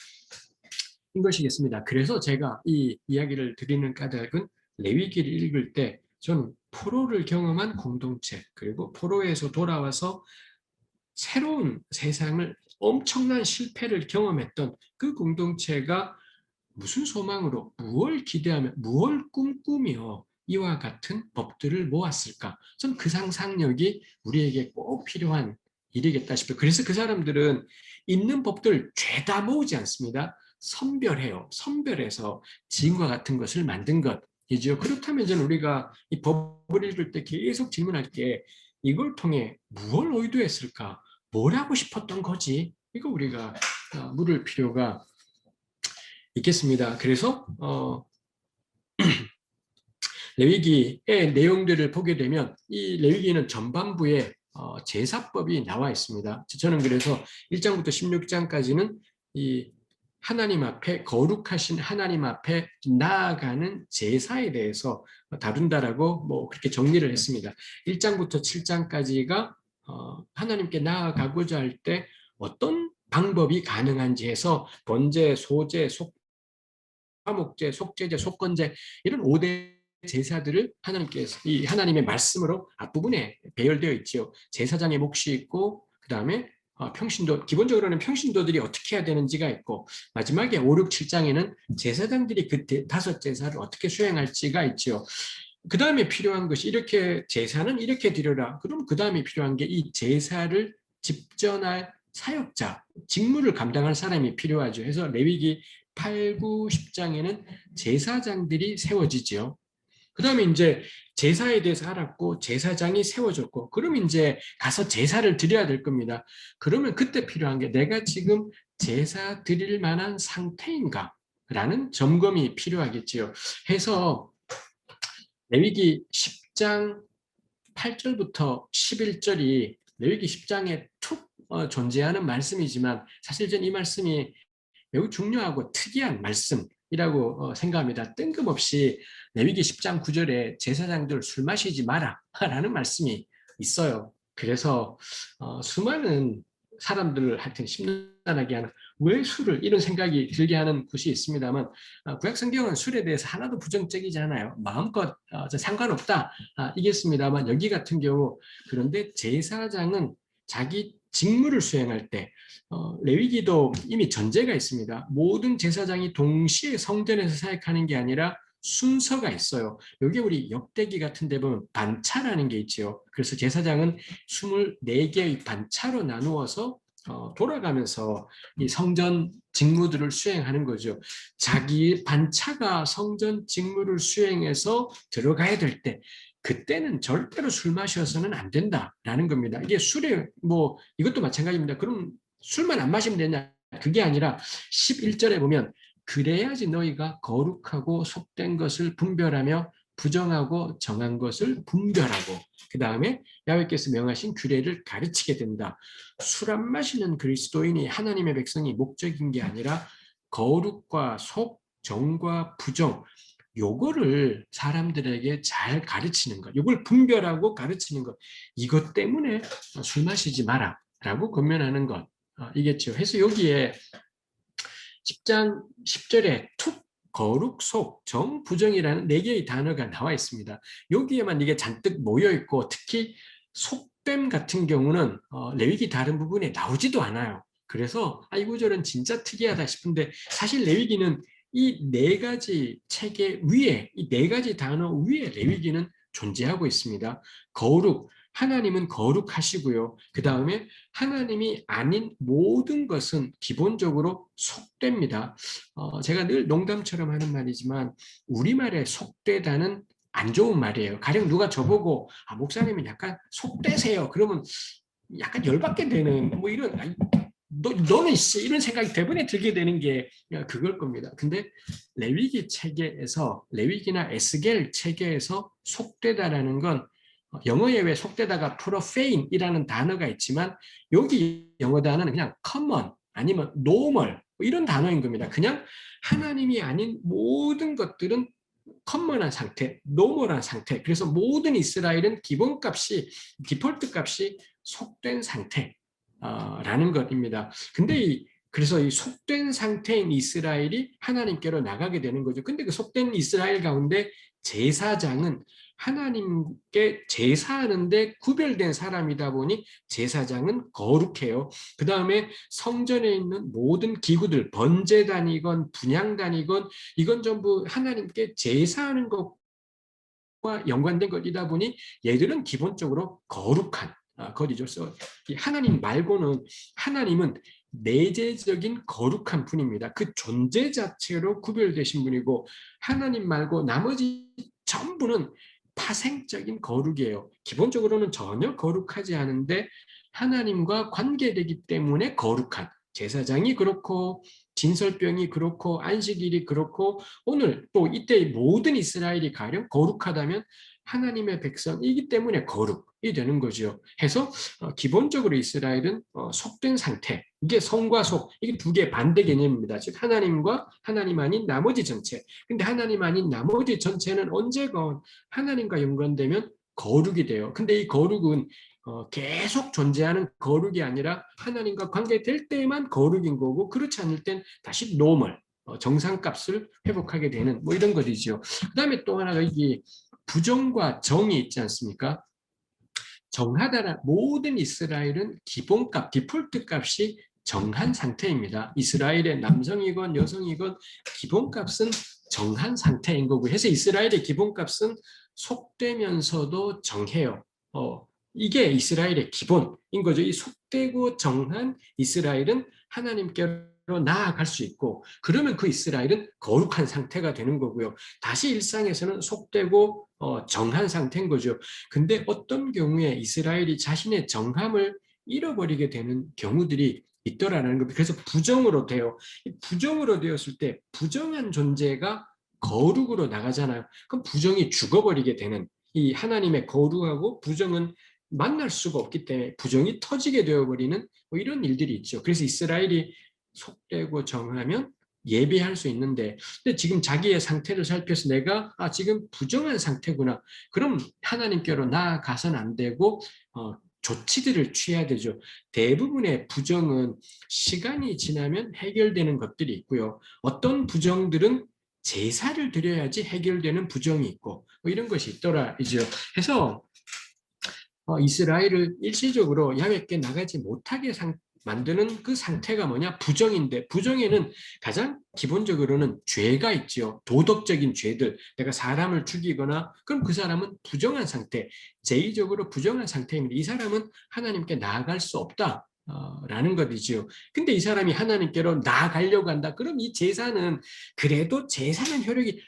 [SPEAKER 1] 것이겠습니다. 그래서 제가 이 이야기를 드리는 까닭은, 레위기를 읽을 때 저는 포로를 경험한 공동체, 그리고 포로에서 돌아와서 새로운 세상을, 엄청난 실패를 경험했던 그 공동체가 무슨 소망으로, 무엇을 기대하며, 무엇을 꿈꾸며 이와 같은 법들을 모았을까? 전 그 상상력이 우리에게 꼭 필요한 일이겠다 싶어요. 그래서 그 사람들은 있는 법들을 죄다 모으지 않습니다. 선별해요. 선별해서 지금과 같은 것을 만든 것이죠. 그렇다면 저는 우리가 이 법을 읽을 때 계속 질문할 게, 이걸 통해 무엇을 의도했을까? 뭘 하고 싶었던 거지? 이거 우리가 물을 필요가 있겠습니다. 그래서 레위기의 내용들을 보게 되면, 이 레위기는 전반부에 제사법이 나와 있습니다. 저는 그래서 1장부터 16장까지는 이 하나님 앞에, 거룩하신 하나님 앞에 나아가는 제사에 대해서 다룬다라고 뭐 그렇게 정리를 했습니다. 1장부터 7장까지가 하나님께 나아가고자 할 때 어떤 방법이 가능한지 해서, 번제, 소제, 화목제, 속제제, 속건제, 이런 5대 제사들을 하나님께서, 이 하나님의 말씀으로 앞부분에 배열되어 있지요. 제사장의 몫이 있고, 그 다음에 평신도, 기본적으로는 평신도들이 어떻게 해야 되는지가 있고, 마지막에 5, 6, 7장에는 제사장들이 그 5제사를 어떻게 수행할지가 있지요. 그 다음에 필요한 것이, 이렇게 제사는 이렇게 드려라. 그럼 그 다음에 필요한 게, 이 제사를 집전할 사역자, 직무를 감당할 사람이 필요하죠. 그래서 레위기 8, 9, 10장에는 제사장들이 세워지지요. 그 다음에 이제 제사에 대해서 알았고, 제사장이 세워졌고, 그럼 이제 가서 제사를 드려야 될 겁니다. 그러면 그때 필요한 게, 내가 지금 제사 드릴 만한 상태인가? 라는 점검이 필요하겠지요. 해서 레위기 10장 8절부터 11절이 레위기 10장에 툭 존재하는 말씀이지만, 사실 저는 이 말씀이 매우 중요하고 특이한 말씀이라고 생각합니다. 뜬금없이 레위기 10장 9절에 제사장들 술 마시지 마라 라는 말씀이 있어요. 그래서 수많은 사람들을 하여튼 심란하게 하는, 왜 술을, 이런 생각이 들게 하는 곳이 있습니다만, 구약 성경은 술에 대해서 하나도 부정적이지 않아요. 마음껏 상관없다 이겠습니다만, 여기 같은 경우, 그런데 제사장은 자기 직무를 수행할 때, 레위기도 이미 전제가 있습니다. 모든 제사장이 동시에 성전에서 사역하는 게 아니라 순서가 있어요. 여기 우리 역대기 같은 데 보면 반차라는 게 있죠. 그래서 제사장은 24개의 반차로 나누어서 돌아가면서 이 성전 직무들을 수행하는 거죠. 자기 반차가 성전 직무를 수행해서 들어가야 될 때, 그때는 절대로 술 마셔서는 안 된다라는 겁니다. 이게 술에 뭐 이것도 마찬가지입니다. 그럼 술만 안 마시면 되냐? 그게 아니라 11절에 보면, 그래야지 너희가 거룩하고 속된 것을 분별하며 부정하고 정한 것을 분별하고, 그 다음에 야훼께서 명하신 규례를 가르치게 된다. 술 안 마시는 그리스도인이, 하나님의 백성이 목적인 게 아니라 거룩과 속, 정과 부정, 요거를 사람들에게 잘 가르치는 것, 요걸 분별하고 가르치는 것, 이것 때문에 술 마시지 마라 라고 권면하는 것 이겠죠. 해서 여기에 10장 10절에 툭, 거룩, 속, 정, 부정이라는 4개의 단어가 나와 있습니다. 여기에만 이게 잔뜩 모여 있고, 특히 속됨 같은 경우는 레위기 다른 부분에 나오지도 않아요. 그래서 이 구절은 진짜 특이하다 싶은데, 사실 레위기는 이 4가지 체계 위에, 이 4가지 단어 위에 레위기는 존재하고 있습니다. 거룩, 하나님은 거룩하시고요. 그 다음에 하나님이 아닌 모든 것은 기본적으로 속됩니다. 제가 늘 농담처럼 하는 말이지만 우리말에 속되다는 안 좋은 말이에요. 가령 누가 저보고 목사님은 약간 속되세요. 그러면 약간 열받게 되는 뭐 이런 너는 이런 생각이 대부분에 들게 되는 게 그걸 겁니다. 근데 레위기 체계에서 레위기나 에스겔 체계에서 속되다라는 건 영어에 왜 속되다가 프로페인이라는 단어가 있지만 여기 영어 단어는 그냥 common 아니면 normal 뭐 이런 단어인 겁니다. 그냥 하나님이 아닌 모든 것들은 커먼한 상태, 노멀한 상태. 그래서 모든 이스라엘은 기본값이 디폴트 값이 속된 상태라는 것입니다. 근데 그래서 이 속된 상태인 이스라엘이 하나님께로 나가게 되는 거죠. 근데 그 속된 이스라엘 가운데 제사장은 하나님께 제사하는데 구별된 사람이다 보니 제사장은 거룩해요. 그 다음에 성전에 있는 모든 기구들, 번제단이건 분향단이건 이건 전부 하나님께 제사하는 것과 연관된 것이다 보니 얘들은 기본적으로 거룩한 것이죠. 하나님 말고는 하나님은 내재적인 거룩한 분입니다. 그 존재 자체로 구별되신 분이고 하나님 말고 나머지 전부는 파생적인 거룩이에요. 기본적으로는 전혀 거룩하지 않은데 하나님과 관계되기 때문에 거룩한 제사장이 그렇고 진설병이 그렇고 안식일이 그렇고 오늘 또 이때 모든 이스라엘이 가령 거룩하다면 하나님의 백성이기 때문에 거룩이 되는 거죠. 해서 기본적으로 이스라엘은 속된 상태, 이게 성과 속, 이게 두 개의 반대 개념입니다. 즉 하나님과 하나님 아닌 나머지 전체. 근데 하나님 아닌 나머지 전체는 언제건 하나님과 연관되면 거룩이 돼요. 근데 이 거룩은 계속 존재하는 거룩이 아니라 하나님과 관계될 때만 거룩인 거고 그렇지 않을 땐 다시 노멀, 정상값을 회복하게 되는 뭐 이런 것이죠. 그 다음에 또 하나가 이게 부정과 정이 있지 않습니까? 정하다란 모든 이스라엘은 기본값, 디폴트 값이 정한 상태입니다. 이스라엘의 남성이건 여성이건 기본값은 정한 상태인 거고 해서 이스라엘의 기본값은 속되면서도 정해요. 이게 이스라엘의 기본인 거죠. 이 속되고 정한 이스라엘은 하나님께로 나아갈 수 있고 그러면 그 이스라엘은 거룩한 상태가 되는 거고요. 다시 일상에서는 속되고 정한 상태인 거죠. 근데 어떤 경우에 이스라엘이 자신의 정함을 잃어버리게 되는 경우들이 있더라는 겁니다. 그래서 부정으로 돼요. 부정으로 되었을 때 부정한 존재가 거룩으로 나가잖아요. 그럼 부정이 죽어버리게 되는 이 하나님의 거룩하고 부정은 만날 수가 없기 때문에 부정이 터지게 되어버리는 뭐 이런 일들이 있죠. 그래서 이스라엘이 속되고 정하면 예배할 수 있는데 근데 지금 자기의 상태를 살펴서 내가 지금 부정한 상태구나. 그럼 하나님께로 나아가선 안 되고 조치들을 취해야 되죠. 대부분의 부정은 시간이 지나면 해결되는 것들이 있고요. 어떤 부정들은 제사를 드려야지 해결되는 부정이 있고 뭐 이런 것이 있더라이죠. 해서 이스라엘을 일시적으로 야훼께 나가지 못하게 만드는 그 상태가 뭐냐? 부정인데 부정에는 가장 기본적으로는 죄가 있죠. 도덕적인 죄들. 내가 사람을 죽이거나 그럼 그 사람은 부정한 상태, 제의적으로 부정한 상태입니다. 이 사람은 하나님께 나아갈 수 없다. 라는 것이죠. 근데 이 사람이 하나님께로 나아가려고 한다. 그럼 이 제사는 그래도 제사는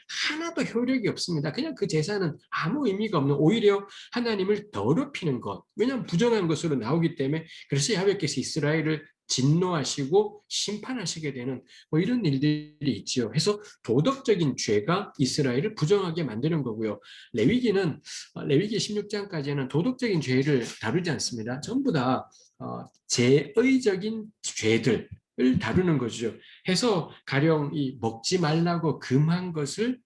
[SPEAKER 1] 하나도 효력이 없습니다. 그냥 그 제사는 아무 의미가 없는 오히려 하나님을 더럽히는 것. 왜냐하면 부정한 것으로 나오기 때문에 그래서 야훼께서 이스라엘을 진노하시고 심판하시게 되는 뭐 이런 일들이 있지요. 해서 도덕적인 죄가 이스라엘을 부정하게 만드는 거고요. 레위기 16장까지는 도덕적인 죄를 다루지 않습니다. 전부 다 제의적인 죄들을 다루는 거죠. 해서 가령 이 먹지 말라고 금한 것을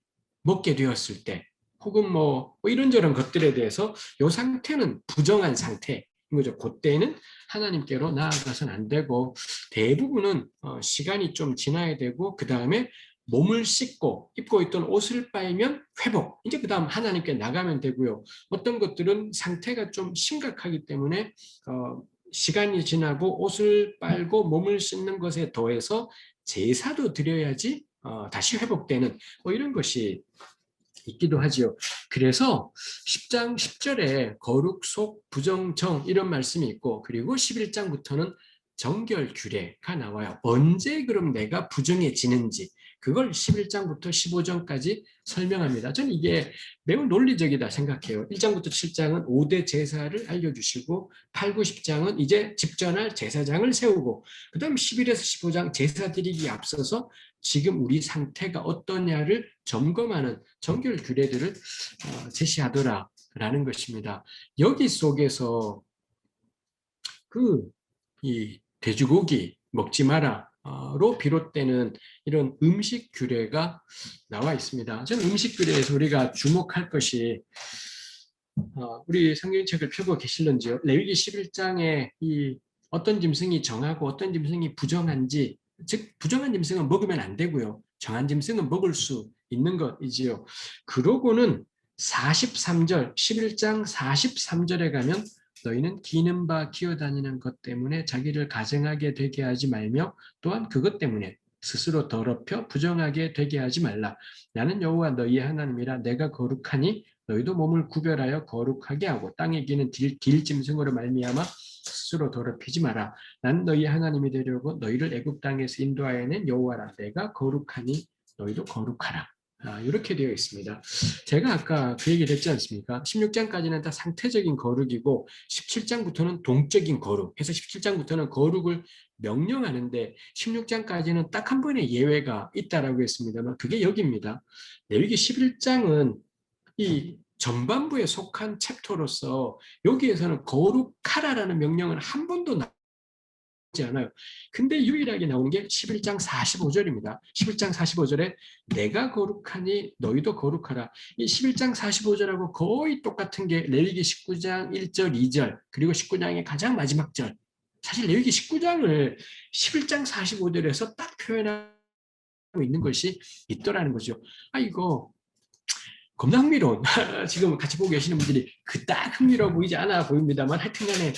[SPEAKER 1] 먹게 되었을 때 혹은 뭐 이런저런 것들에 대해서 이 상태는 부정한 상태인 거죠. 그때는 하나님께로 나아가서는 안 되고 대부분은 시간이 좀 지나야 되고 그 다음에 몸을 씻고 입고 있던 옷을 빨면 회복. 이제 그 다음 하나님께 나가면 되고요. 어떤 것들은 상태가 좀 심각하기 때문에 시간이 지나고 옷을 빨고 몸을 씻는 것에 더해서 제사도 드려야지 다시 회복되는 뭐 이런 것이 있기도 하지요. 그래서 10장 10절에 거룩 속 부정정 이런 말씀이 있고 그리고 11장부터는 정결 규례가 나와요. 언제 그럼 내가 부정해지는지 그걸 11장부터 15장까지 설명합니다. 저는 이게 매우 논리적이다 생각해요. 1장부터 7장은 5대 제사를 알려주시고 8, 9, 10장은 이제 집전할 제사장을 세우고 그 다음 11에서 15장 제사 드리기에 앞서서 지금 우리 상태가 어떠냐를 점검하는 정결 규례들을 제시하더라라는 것입니다. 여기 속에서 이 돼지고기 먹지 마라로 비롯되는 이런 음식 규례가 나와 있습니다. 저는 음식 규례에서 우리가 주목할 것이 우리 성경책을 펴고 계실런지요. 레위기 11장에 이 어떤 짐승이 정하고 어떤 짐승이 부정한지, 즉 부정한 짐승은 먹으면 안 되고요. 정한 짐승은 먹을 수 있는 것이지요. 그러고는 43절, 11장 43절에 가면 너희는 기는 바 기어다니는 것 때문에 자기를 가증하게 되게 하지 말며 또한 그것 때문에 스스로 더럽혀 부정하게 되게 하지 말라. 나는 여호와 너희의 하나님이라 내가 거룩하니 너희도 몸을 구별하여 거룩하게 하고 땅에 기는 들짐승으로 말미암아 스스로 더럽히지 마라. 난 너희 하나님이 되려고 너희를 애굽 땅에서 인도하여낸 여호와라. 내가 거룩하니 너희도 거룩하라. 이렇게 되어 있습니다. 제가 아까 그 얘기를 했지 않습니까? 16장까지는 다 상태적인 거룩이고 17장부터는 동적인 거룩. 해서 17장부터는 거룩을 명령하는데 16장까지는 딱 한 번의 예외가 있다라고 했습니다만 그게 여기입니다. 레위기 11장은 이 전반부에 속한 챕터로서 여기에서는 거룩하라라는 명령은 한 번도 나오지 않아요. 근데 유일하게 나오는 게 11장 45절입니다. 11장 45절에 내가 거룩하니 너희도 거룩하라. 이 11장 45절하고 거의 똑같은 게 레위기 19장 1절, 2절 그리고 19장의 가장 마지막 절. 사실 레위기 19장을 11장 45절에서 딱 표현하고 있는 것이 있더라는 거죠. 이거 겁나 흥미로운 지금 같이 보고 계시는 분들이 그닥 흥미로워 보이지 않아 보입니다만 하여튼간에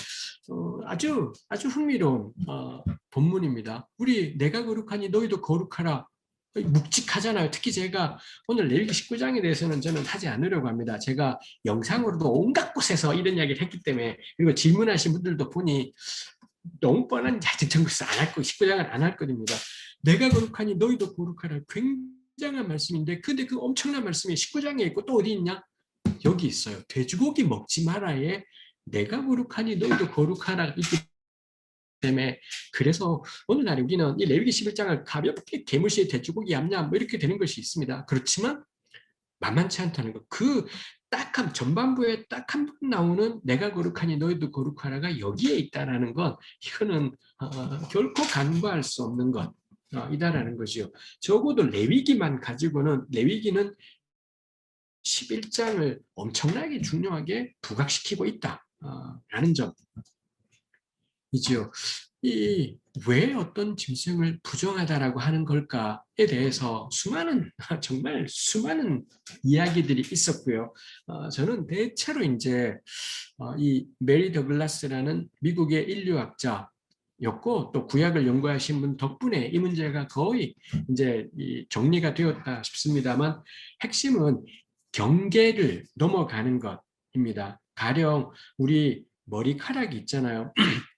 [SPEAKER 1] 아주 흥미로운 본문입니다. 우리 내가 거룩하니 너희도 거룩하라 묵직하잖아요. 특히 제가 오늘 레위기 19장에 대해서는 저는 하지 않으려고 합니다. 제가 영상으로도 온갖 곳에서 이런 이야기를 했기 때문에 그리고 질문하신 분들도 보니 너무 뻔한 정글에서 안 할 거, 19장은 안 할 겁니다. 내가 거룩하니 너희도 거룩하라. 굉장한 말씀인데, 근데 그 엄청난 말씀이 19장에 있고 또 어디 있냐? 여기 있어요. 돼지고기 먹지 마라에 내가 거룩하니 너희도 거룩하라 있기 때문에 그래서 오늘날 우리는 이 레위기 11장을 가볍게 개물시 돼지고기 얌얌 뭐 이렇게 되는 것이 있습니다. 그렇지만 만만치 않다는 것. 그 딱한 전반부에 딱 한 번 나오는 내가 거룩하니 너희도 거룩하라가 여기에 있다라는 건 이거는 결코 간과할 수 없는 것이다라는 거죠. 적어도 레위기만 가지고는 레위기는 11장을 엄청나게 중요하게 부각시키고 있다라는 점이지요. 왜 어떤 짐승을 부정하다라고 하는 걸까에 대해서 정말 수많은 이야기들이 있었고요. 저는 대체로 이제 이 메리 더글라스라는 미국의 인류학자였고 또 구약을 연구하신 분 덕분에 이 문제가 거의 이제 정리가 되었다 싶습니다만 핵심은 경계를 넘어가는 것입니다. 가령 우리 머리카락이 있잖아요.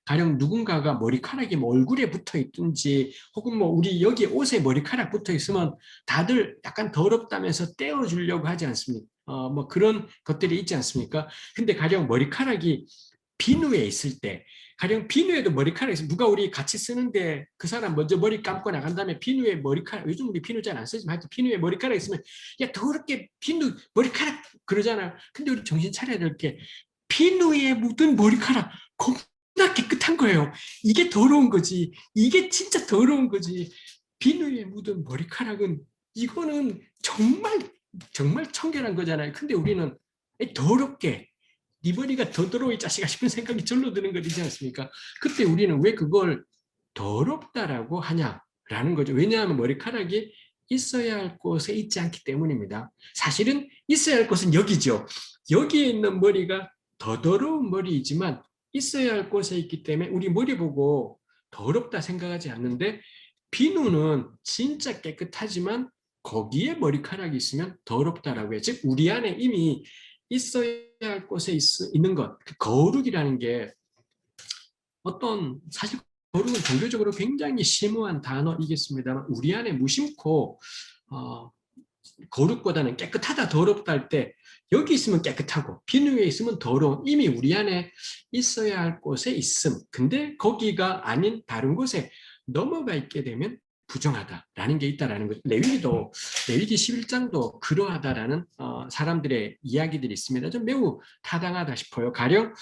[SPEAKER 1] 가령 누군가가 머리카락이 뭐 얼굴에 붙어 있든지 혹은 뭐 우리 여기 옷에 머리카락 붙어 있으면 다들 약간 더럽다면서 떼어주려고 하지 않습니까? 뭐 그런 것들이 있지 않습니까? 근데 가령 머리카락이 비누에 있을 때 가령 비누에도 머리카락이 있으면 누가 우리 같이 쓰는데 그 사람 먼저 머리 감고 나간 다음에 비누에 머리카락 요즘 우리 비누 잘 안 쓰지만 하여튼 비누에 머리카락 있으면 야 더럽게 비누 머리카락 그러잖아요. 근데 우리 정신 차려야 될 게 비누에 묻은 머리카락 겁나 깨끗한 거예요. 이게 더러운 거지. 이게 진짜 더러운 거지. 비누에 묻은 머리카락은 이거는 정말 청결한 거잖아요. 근데 우리는 더럽게 네 머리가 더 더러워 이 자식아 싶은 생각이 절로 드는 거지 않습니까? 그때 우리는 왜 그걸 더럽다라고 하냐라는 거죠. 왜냐하면 머리카락이 있어야 할 곳에 있지 않기 때문입니다. 사실은 있어야 할 곳은 여기죠. 여기에 있는 머리가 더 더러운 머리이지만 있어야 할 곳에 있기 때문에 우리 머리 보고 더럽다 생각하지 않는데 비누는 진짜 깨끗하지만 거기에 머리카락이 있으면 더럽다라고 해요. 즉 우리 안에 이미 있어야 할 곳에 있는 것, 그 거룩이라는 게 어떤 사실 거룩은 종교적으로 굉장히 심오한 단어이겠습니다만 우리 안에 무심코 거룩보다는 깨끗하다 더럽다 할 때 여기 있으면 깨끗하고 비누에 있으면 더러운 이미 우리 안에 있어야 할 곳에 있음. 근데 거기가 아닌 다른 곳에 넘어가 있게 되면 부정하다라는 게 있다라는 거죠. 레위기 11장도 그러하다라는 사람들의 이야기들이 있습니다. 좀 매우 타당하다 싶어요. 가령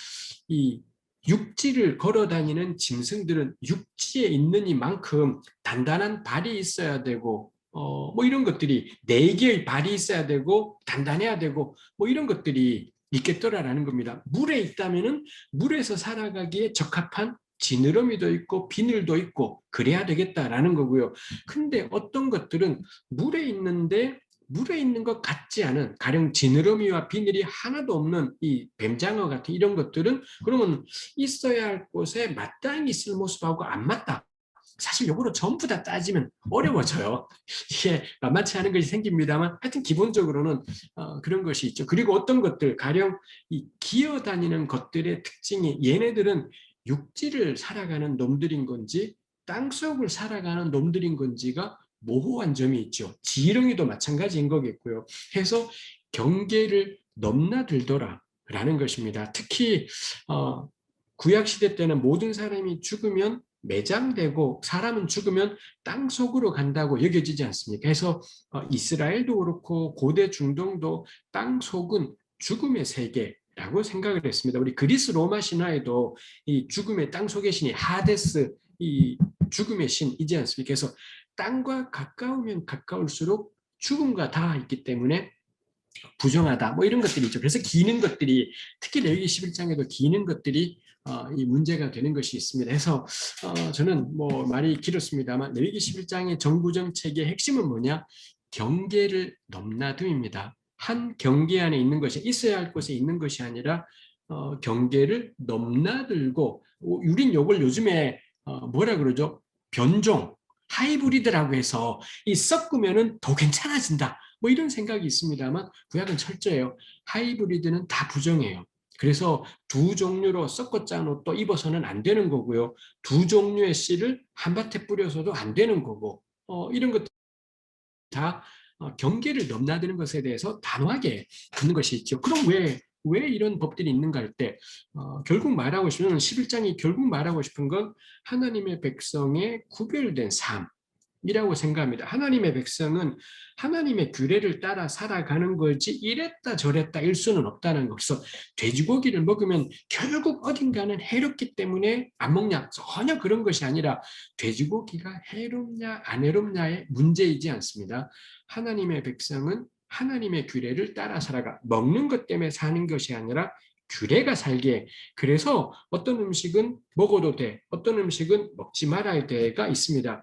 [SPEAKER 1] 이 육지를 걸어 다니는 짐승들은 육지에 있는 이만큼 단단한 발이 있어야 되고 뭐 이런 것들이 네 개의 발이 있어야 되고 단단해야 되고 뭐 이런 것들이 있겠더라라는 겁니다. 물에 있다면은 물에서 살아가기에 적합한 지느러미도 있고 비늘도 있고 그래야 되겠다라는 거고요. 근데 어떤 것들은 물에 있는데 물에 있는 것 같지 않은 가령 지느러미와 비늘이 하나도 없는 이 뱀장어 같은 이런 것들은 그러면 있어야 할 곳에 마땅히 있을 모습하고 안 맞다. 사실 요거로 전부 다 따지면 어려워져요. 이게 만만치 않은 것이 생깁니다만 하여튼 기본적으로는 그런 것이 있죠. 그리고 어떤 것들 가령 이 기어다니는 것들의 특징이 얘네들은 육지를 살아가는 놈들인 건지 땅속을 살아가는 놈들인 건지가 모호한 점이 있죠. 지렁이도 마찬가지인 거겠고요. 해서 경계를 넘나들더라라는 것입니다. 특히 구약 시대 때는 모든 사람이 죽으면 매장되고 사람은 죽으면 땅속으로 간다고 여겨지지 않습니까? 그래서 이스라엘도 그렇고 고대 중동도 땅속은 죽음의 세계라고 생각을 했습니다. 우리 그리스 로마 신화에도 이 죽음의 땅속의 신이 하데스, 이 죽음의 신이지 않습니까? 그래서 땅과 가까우면 가까울수록 죽음과 닿아 있기 때문에 부정하다 뭐 이런 것들이 있죠. 그래서 기는 것들이 특히 레위기 11장에도 기는 것들이 이 문제가 되는 것이 있습니다. 해서 저는 뭐 말이 길었습니다만 레위기 11장의 정부 정책의 핵심은 뭐냐? 경계를 넘나듦입니다. 한 경계 안에 있는 것이 있어야 할 곳에 있는 것이 아니라 경계를 넘나들고 우린 요걸 요즘에 뭐라 그러죠? 변종, 하이브리드라고 해서 이 섞으면은 더 괜찮아진다. 뭐 이런 생각이 있습니다만 구약은 철저해요. 하이브리드는 다 부정해요. 그래서 두 종류로 섞어 짠 옷도 입어서는 안 되는 거고요. 두 종류의 씨를 한 밭에 뿌려서도 안 되는 거고 이런 것들 다 경계를 넘나드는 것에 대해서 단호하게 듣는 것이 있죠. 그럼 왜 이런 법들이 있는가 할 때 결국 말하고 싶은 11장이 결국 말하고 싶은 건 하나님의 백성의 구별된 삶 이라고 생각합니다. 하나님의 백성은 하나님의 규례를 따라 살아가는 거지 이랬다 저랬다 일 수는 없다는 것서 돼지고기를 먹으면 결국 어딘가는 해롭기 때문에 안 먹냐 전혀 그런 것이 아니라 돼지고기가 해롭냐 안 해롭냐의 문제이지 않습니다. 하나님의 백성은 하나님의 규례를 따라 살아가 먹는 것 때문에 사는 것이 아니라 규례가 살게 그래서 어떤 음식은 먹어도 돼 어떤 음식은 먹지 말아야 돼가 있습니다.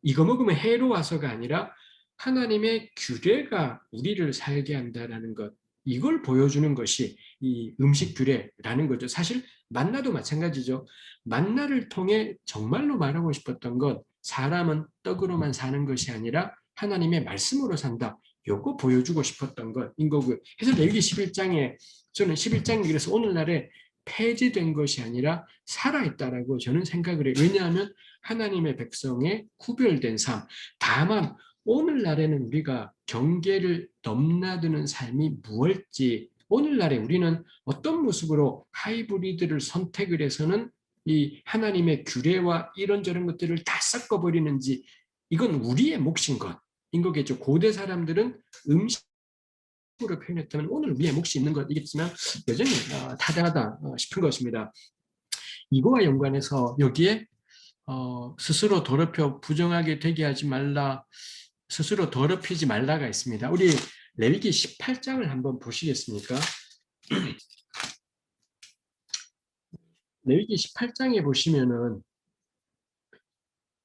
[SPEAKER 1] 이거 먹으면 해로워서가 아니라 하나님의 규례가 우리를 살게 한다는 것, 이걸 보여주는 것이 이 음식 규례라는 거죠. 사실 만나도 마찬가지죠. 만나를 통해 정말로 말하고 싶었던 건 사람은 떡으로만 사는 것이 아니라 하나님의 말씀으로 산다. 요거 보여주고 싶었던 것인 거고요. 그래서 레위기 11장에 저는 11장이 그래서 오늘날에 폐지된 것이 아니라 살아있다라고 저는 생각을 해요. 왜냐하면 하나님의 백성의 구별된 삶. 다만 오늘날에는 우리가 경계를 넘나드는 삶이 무엇일지 오늘날에 우리는 어떤 모습으로 하이브리드를 선택을 해서는 이 하나님의 규례와 이런저런 것들을 다 섞어버리는지 이건 우리의 몫인 것인 거겠죠. 고대 사람들은 음식으로 표현했다면 오늘 우리의 몫이 있는 것이겠지만 여전히 타당하다 싶은 것입니다. 이거와 연관해서 여기에 스스로 더럽혀 부정하게 되게 하지 말라, 스스로 더럽히지 말라가 있습니다. 우리 레위기 18장을 한번 보시겠습니까? 레위기 18장에 보시면은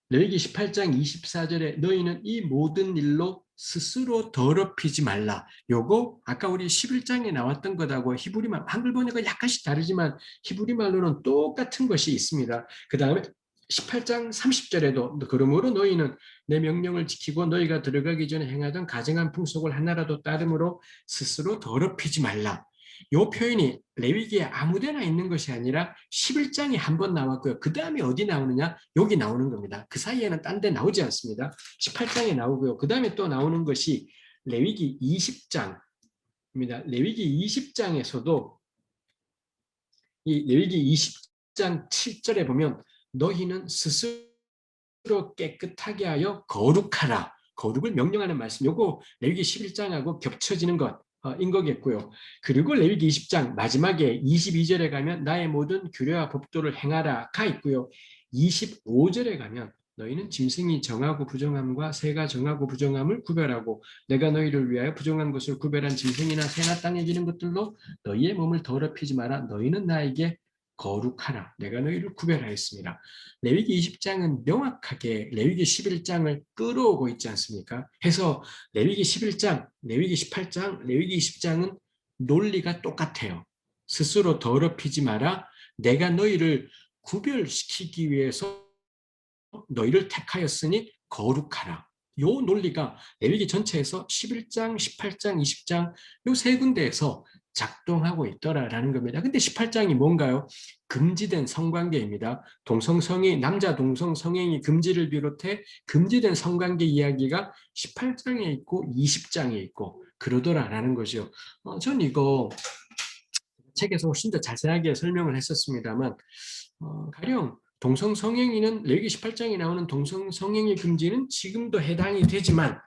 [SPEAKER 1] 레위기 18장 24절에 너희는 이 모든 일로 스스로 더럽히지 말라. 요거 아까 우리 11장에 나왔던 것하고 히브리말 한글 번역은 약간씩 다르지만 히브리말로는 똑같은 것이 있습니다. 그 다음에 18장 30절에도 그러므로 너희는 내 명령을 지키고 너희가 들어가기 전에 행하던 가증한 풍속을 하나라도 따름으로 스스로 더럽히지 말라. 이 표현이 레위기에 아무데나 있는 것이 아니라 11장에 한 번 나왔고요. 그 다음에 어디 나오느냐? 여기 나오는 겁니다. 그 사이에는 딴 데 나오지 않습니다. 18장에 나오고요. 그 다음에 또 나오는 것이 레위기 20장입니다. 레위기 20장에서도 이 레위기 20장 7절에 보면 너희는 스스로 깨끗하게 하여 거룩하라. 거룩을 명령하는 말씀. 요거 레위기 11장하고 겹쳐지는 것인 거겠고요. 그리고 레위기 20장 마지막에 22절에 가면 나의 모든 규례와 법도를 행하라가 있고요. 25절에 가면 너희는 짐승이 정하고 부정함과 새가 정하고 부정함을 구별하고 내가 너희를 위하여 부정한 것을 구별한 짐승이나 새나 땅에 기는 것들로 너희의 몸을 더럽히지 마라. 너희는 나에게 거룩하라. 내가 너희를 구별하였습니다. 레위기 20장은 명확하게 레위기 11장을 끌어오고 있지 않습니까? 해서 레위기 11장, 레위기 18장, 레위기 20장은 논리가 똑같아요. 스스로 더럽히지 마라. 내가 너희를 구별시키기 위해서 너희를 택하였으니 거룩하라. 요 논리가 레위기 전체에서 11장, 18장, 20장 요 세 군데에서 작동하고 있더라라는 겁니다. 근데 18장이 뭔가요? 금지된 성관계입니다. 동성성이 남자 동성성행위 금지를 비롯해 금지된 성관계 이야기가 18장에 있고 20장에 있고 그러더라라는 거죠. 전 이거 책에서 훨씬 더 자세하게 설명을 했었습니다만 가령 동성성행위는 레위기 18장에 나오는 동성성행위 금지는 지금도 해당이 되지만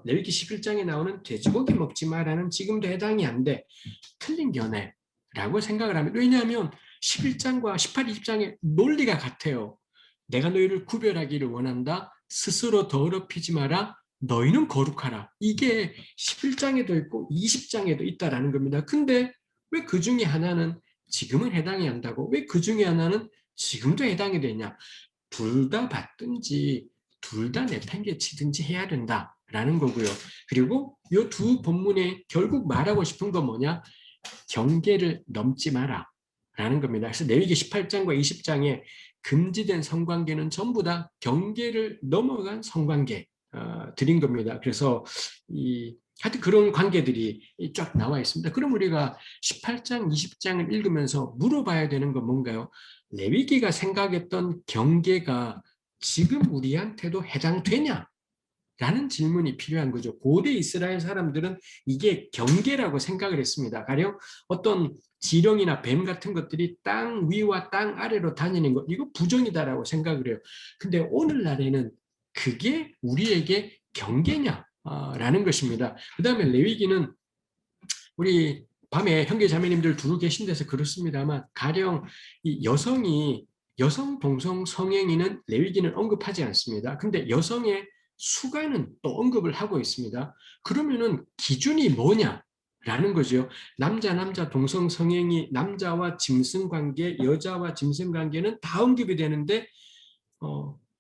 [SPEAKER 1] 레위기 11장에 나오는 돼지고기 먹지 마라는 지금도 해당이 안 돼. 틀린 견해라고 생각을 합니다. 왜냐하면 11장과 18, 20장의 논리가 같아요. 내가 너희를 구별하기를 원한다. 스스로 더럽히지 마라. 너희는 거룩하라. 이게 11장에도 있고 20장에도 있다라는 겁니다. 근데 왜 그 중에 하나는 지금은 해당이 한다고? 왜 그 중에 하나는 지금도 해당이 되냐? 둘 다 받든지 둘 다 내팽개치든지 해야 된다라는 거고요. 그리고 이 두 본문에 결국 말하고 싶은 건 뭐냐? 경계를 넘지 마라 라는 겁니다. 그래서 레위기 18장과 20장에 금지된 성관계는 전부 다 경계를 넘어간 성관계 드린 겁니다. 그래서 하여튼 그런 관계들이 쫙 나와 있습니다. 그럼 우리가 18장, 20장을 읽으면서 물어봐야 되는 건 뭔가요? 레위기가 생각했던 경계가 지금 우리한테도 해당되냐? 라는 질문이 필요한 거죠. 고대 이스라엘 사람들은 이게 경계라고 생각을 했습니다. 가령 어떤 지렁이나 뱀 같은 것들이 땅 위와 땅 아래로 다니는 것, 이거 부정이다라고 생각을 해요. 근데 오늘날에는 그게 우리에게 경계냐? 라는 것입니다. 그 다음에 레위기는 우리 밤에 형제 자매님들 두루 계신 데서 그렇습니다만 가령 이 여성 동성 성행위는 레위기는 언급하지 않습니다. 근데 여성의 수가는 또 언급을 하고 있습니다. 그러면은 기준이 뭐냐? 라는 거죠. 남자 동성 성행위, 남자와 짐승 관계, 여자와 짐승 관계는 다 언급이 되는데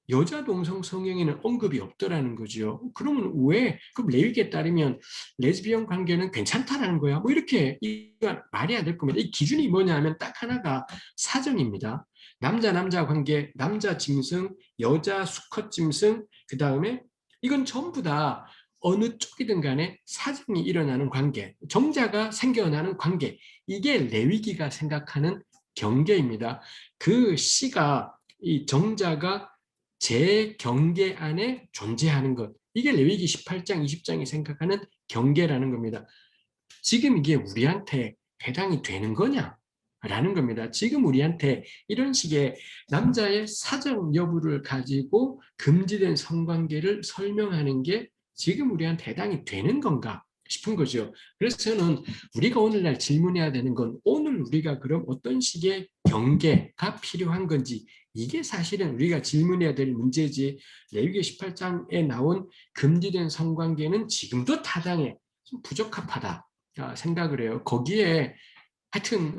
[SPEAKER 1] 여자 동성 성행위는 언급이 없더라는 거죠. 그러면 왜? 그럼 레위기에 따르면 레즈비언 관계는 괜찮다라는 거야. 뭐 이렇게 이거 말이 안 될 겁니다. 이 기준이 뭐냐면 딱 하나가 사정입니다. 남자 관계, 남자 짐승, 여자 수컷 짐승, 그 다음에 이건 전부 다 어느 쪽이든 간에 사정이 일어나는 관계, 정자가 생겨나는 관계, 이게 레위기가 생각하는 경계입니다. 그 씨가 이 정자가 제 경계 안에 존재하는 것. 이게 레위기 18장, 20장이 생각하는 경계라는 겁니다. 지금 이게 우리한테 해당이 되는 거냐? 라는 겁니다. 지금 우리한테 이런 식의 남자의 사정 여부를 가지고 금지된 성관계를 설명하는 게 지금 우리한테 해당이 되는 건가 싶은 거죠. 그래서 저는 우리가 오늘날 질문해야 되는 건 오늘 우리가 그럼 어떤 식의 경계가 필요한 건지 이게 사실은 우리가 질문해야 될 문제지. 레위기 18장에 나온 금지된 성관계는 지금도 타당해 좀 부적합하다 생각을 해요. 거기에 하여튼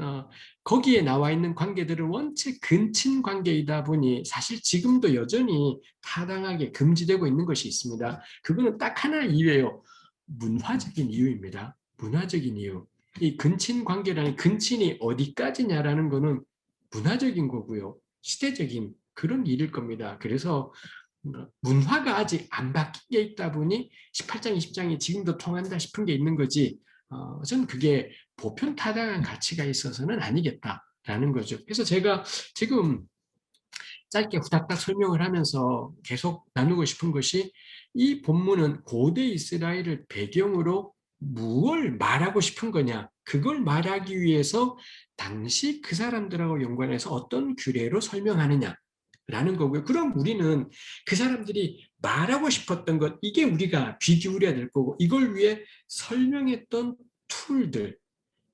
[SPEAKER 1] 거기에 나와 있는 관계들은 원체 근친 관계이다 보니 사실 지금도 여전히 타당하게 금지되고 있는 것이 있습니다. 그거는 딱 하나 이유예요. 문화적인 이유입니다. 문화적인 이유. 이 근친 관계라는 근친이 어디까지냐라는 거는 문화적인 거고요. 시대적인 그런 일일 겁니다. 그래서 문화가 아직 안 바뀐 게 있다 보니 18장, 20장이 지금도 통한다 싶은 게 있는 거지, 저는 그게 보편타당한 가치가 있어서는 아니겠다라는 거죠. 그래서 제가 지금 짧게 후닥닥 설명을 하면서 계속 나누고 싶은 것이, 이 본문은 고대 이스라엘을 배경으로 무엇을 말하고 싶은 거냐, 그걸 말하기 위해서 당시 그 사람들하고 연관해서 어떤 규례로 설명하느냐 라는 거고요. 그럼 우리는 그 사람들이 말하고 싶었던 것, 이게 우리가 귀 기울여야 될 거고, 이걸 위해 설명했던 툴들,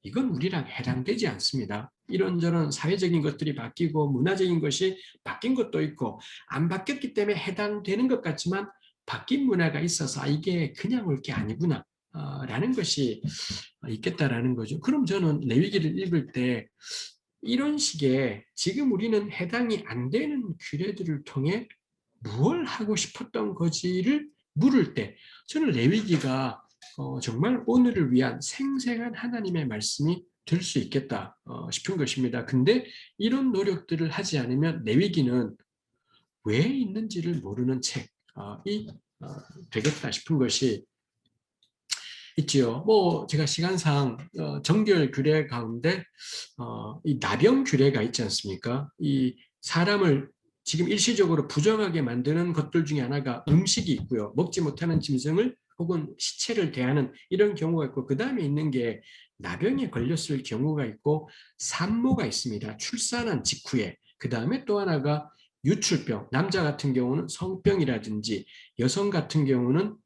[SPEAKER 1] 이건 우리랑 해당되지 않습니다. 이런저런 사회적인 것들이 바뀌고 문화적인 것이 바뀐 것도 있고, 안 바뀌었기 때문에 해당되는 것 같지만 바뀐 문화가 있어서 이게 그냥 올 게 아니구나 라는 것이 있겠다라는 거죠. 그럼 저는 레위기를 읽을 때 이런 식의, 지금 우리는 해당이 안 되는 규례들을 통해 무엇을 하고 싶었던 거지를 물을 때, 저는 레위기가 정말 오늘을 위한 생생한 하나님의 말씀이 될 수 있겠다 싶은 것입니다. 근데 이런 노력들을 하지 않으면 레위기는 왜 있는지를 모르는 책이 되겠다 싶은 것이 있지요. 뭐 제가 시간상 정결 규례 가운데 이 나병 규례가 있지 않습니까? 이 사람을 지금 일시적으로 부정하게 만드는 것들 중에 하나가 음식이 있고요. 먹지 못하는 짐승을 혹은 시체를 대하는 이런 경우가 있고, 그 다음에 있는 게 나병에 걸렸을 경우가 있고, 산모가 있습니다. 출산한 직후에. 그 다음에 또 하나가 유출병. 남자 같은 경우는 성병이라든지, 여성 같은 경우는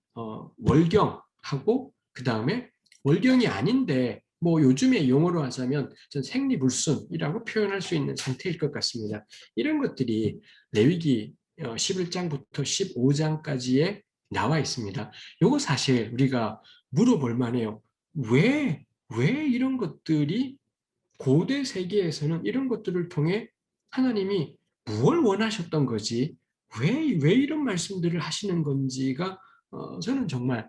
[SPEAKER 1] 월경하고, 그 다음에 월경이 아닌데 뭐 요즘의 용어로 하자면 전 생리불순이라고 표현할 수 있는 상태일 것 같습니다. 이런 것들이 레위기 11장부터 15장까지에 나와 있습니다. 이거 사실 우리가 물어볼 만해요. 왜 이런 것들이 고대 세계에서는 이런 것들을 통해 하나님이 무엇을 원하셨던 거지? 왜 이런 말씀들을 하시는 건지가 저는 정말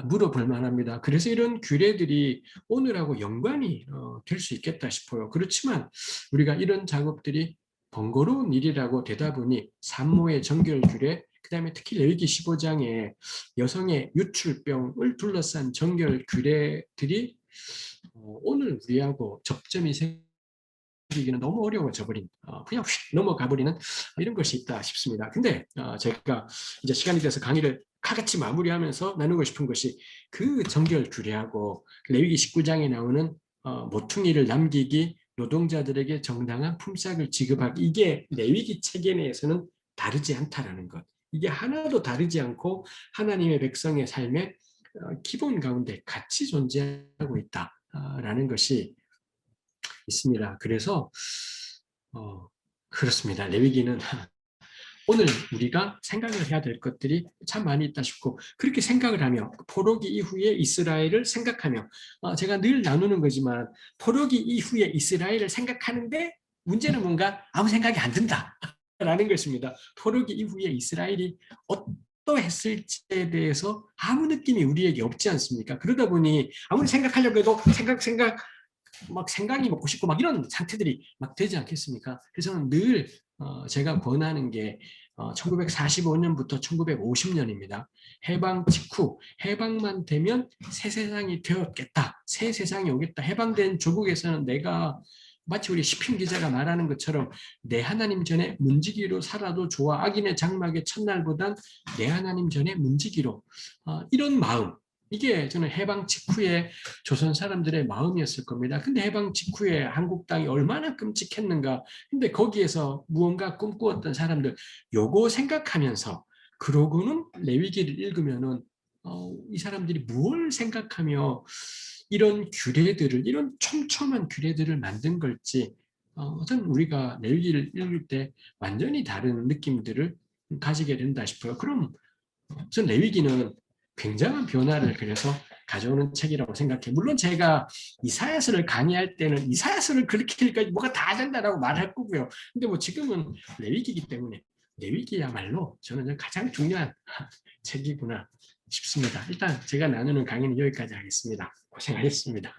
[SPEAKER 1] 물어볼 만합니다. 그래서 이런 규례들이 오늘하고 연관이 될 수 있겠다 싶어요. 그렇지만 우리가 이런 작업들이 번거로운 일이라고 되다 보니 산모의 정결 규례, 그다음에 특히 레위기 15장에 여성의 유출병을 둘러싼 정결 규례들이 오늘 우리하고 접점이 생기기는 너무 어려워져 버린, 그냥 휙 넘어가 버리는 이런 것이 있다 싶습니다. 근데 제가 이제 시간이 돼서 강의를 칼같이 마무리하면서 나누고 싶은 것이, 그 정결 규례하고 레위기 19장에 나오는 모퉁이를 남기기, 노동자들에게 정당한 품삯을 지급하기, 이게 레위기 체계 내에서는 다르지 않다라는 것. 이게 하나도 다르지 않고 하나님의 백성의 삶의 기본 가운데 같이 존재하고 있다라는 것이 있습니다. 그래서 그렇습니다. 레위기는 오늘 우리가 생각을 해야 될 것들이 참 많이 있다 싶고, 그렇게 생각을 하며 포로기 이후에 이스라엘을 생각하며, 제가 늘 나누는 거지만 포로기 이후에 이스라엘을 생각하는데 문제는 뭔가 아무 생각이 안 든다라는 것입니다. 포로기 이후에 이스라엘이 어떠했을지에 대해서 아무 느낌이 우리에게 없지 않습니까? 그러다 보니 아무리 생각하려고 해도 막 생강이 먹고 싶고 막 이런 상태들이 막 되지 않겠습니까? 그래서 저는 늘 제가 권하는 게 1945년부터 1950년입니다. 해방 직후, 해방만 되면 새 세상이 되었겠다, 새 세상이 오겠다. 해방된 조국에서는 내가 마치 우리 시편 기자가 말하는 것처럼 내 하나님 전에 문지기로 살아도 좋아. 악인의 장막의 첫날보단 내 하나님 전에 문지기로. 이런 마음, 이게 저는 해방 직후에 조선 사람들의 마음이었을 겁니다. 근데 해방 직후에 한국 땅이 얼마나 끔찍했는가. 근데 거기에서 무언가 꿈꾸었던 사람들, 요거 생각하면서, 그러고는 레위기를 읽으면은 이 사람들이 뭘 생각하며 이런 규례들을, 이런 촘촘한 규례들을 만든 걸지, 저는 우리가 레위기를 읽을 때 완전히 다른 느낌들을 가지게 된다 싶어요. 그럼 전 레위기는 굉장한 변화를 그래서 가져오는 책이라고 생각해요. 물론 제가 이사야서를 강의할 때는 이사야서를 그렇게 읽으니까 뭐가 다 된다라고 말할 거고요. 근데 뭐 지금은 레위기이기 때문에 레위기야말로 저는 가장 중요한 책이구나 싶습니다. 일단 제가 나누는 강의는 여기까지 하겠습니다. 고생하셨습니다.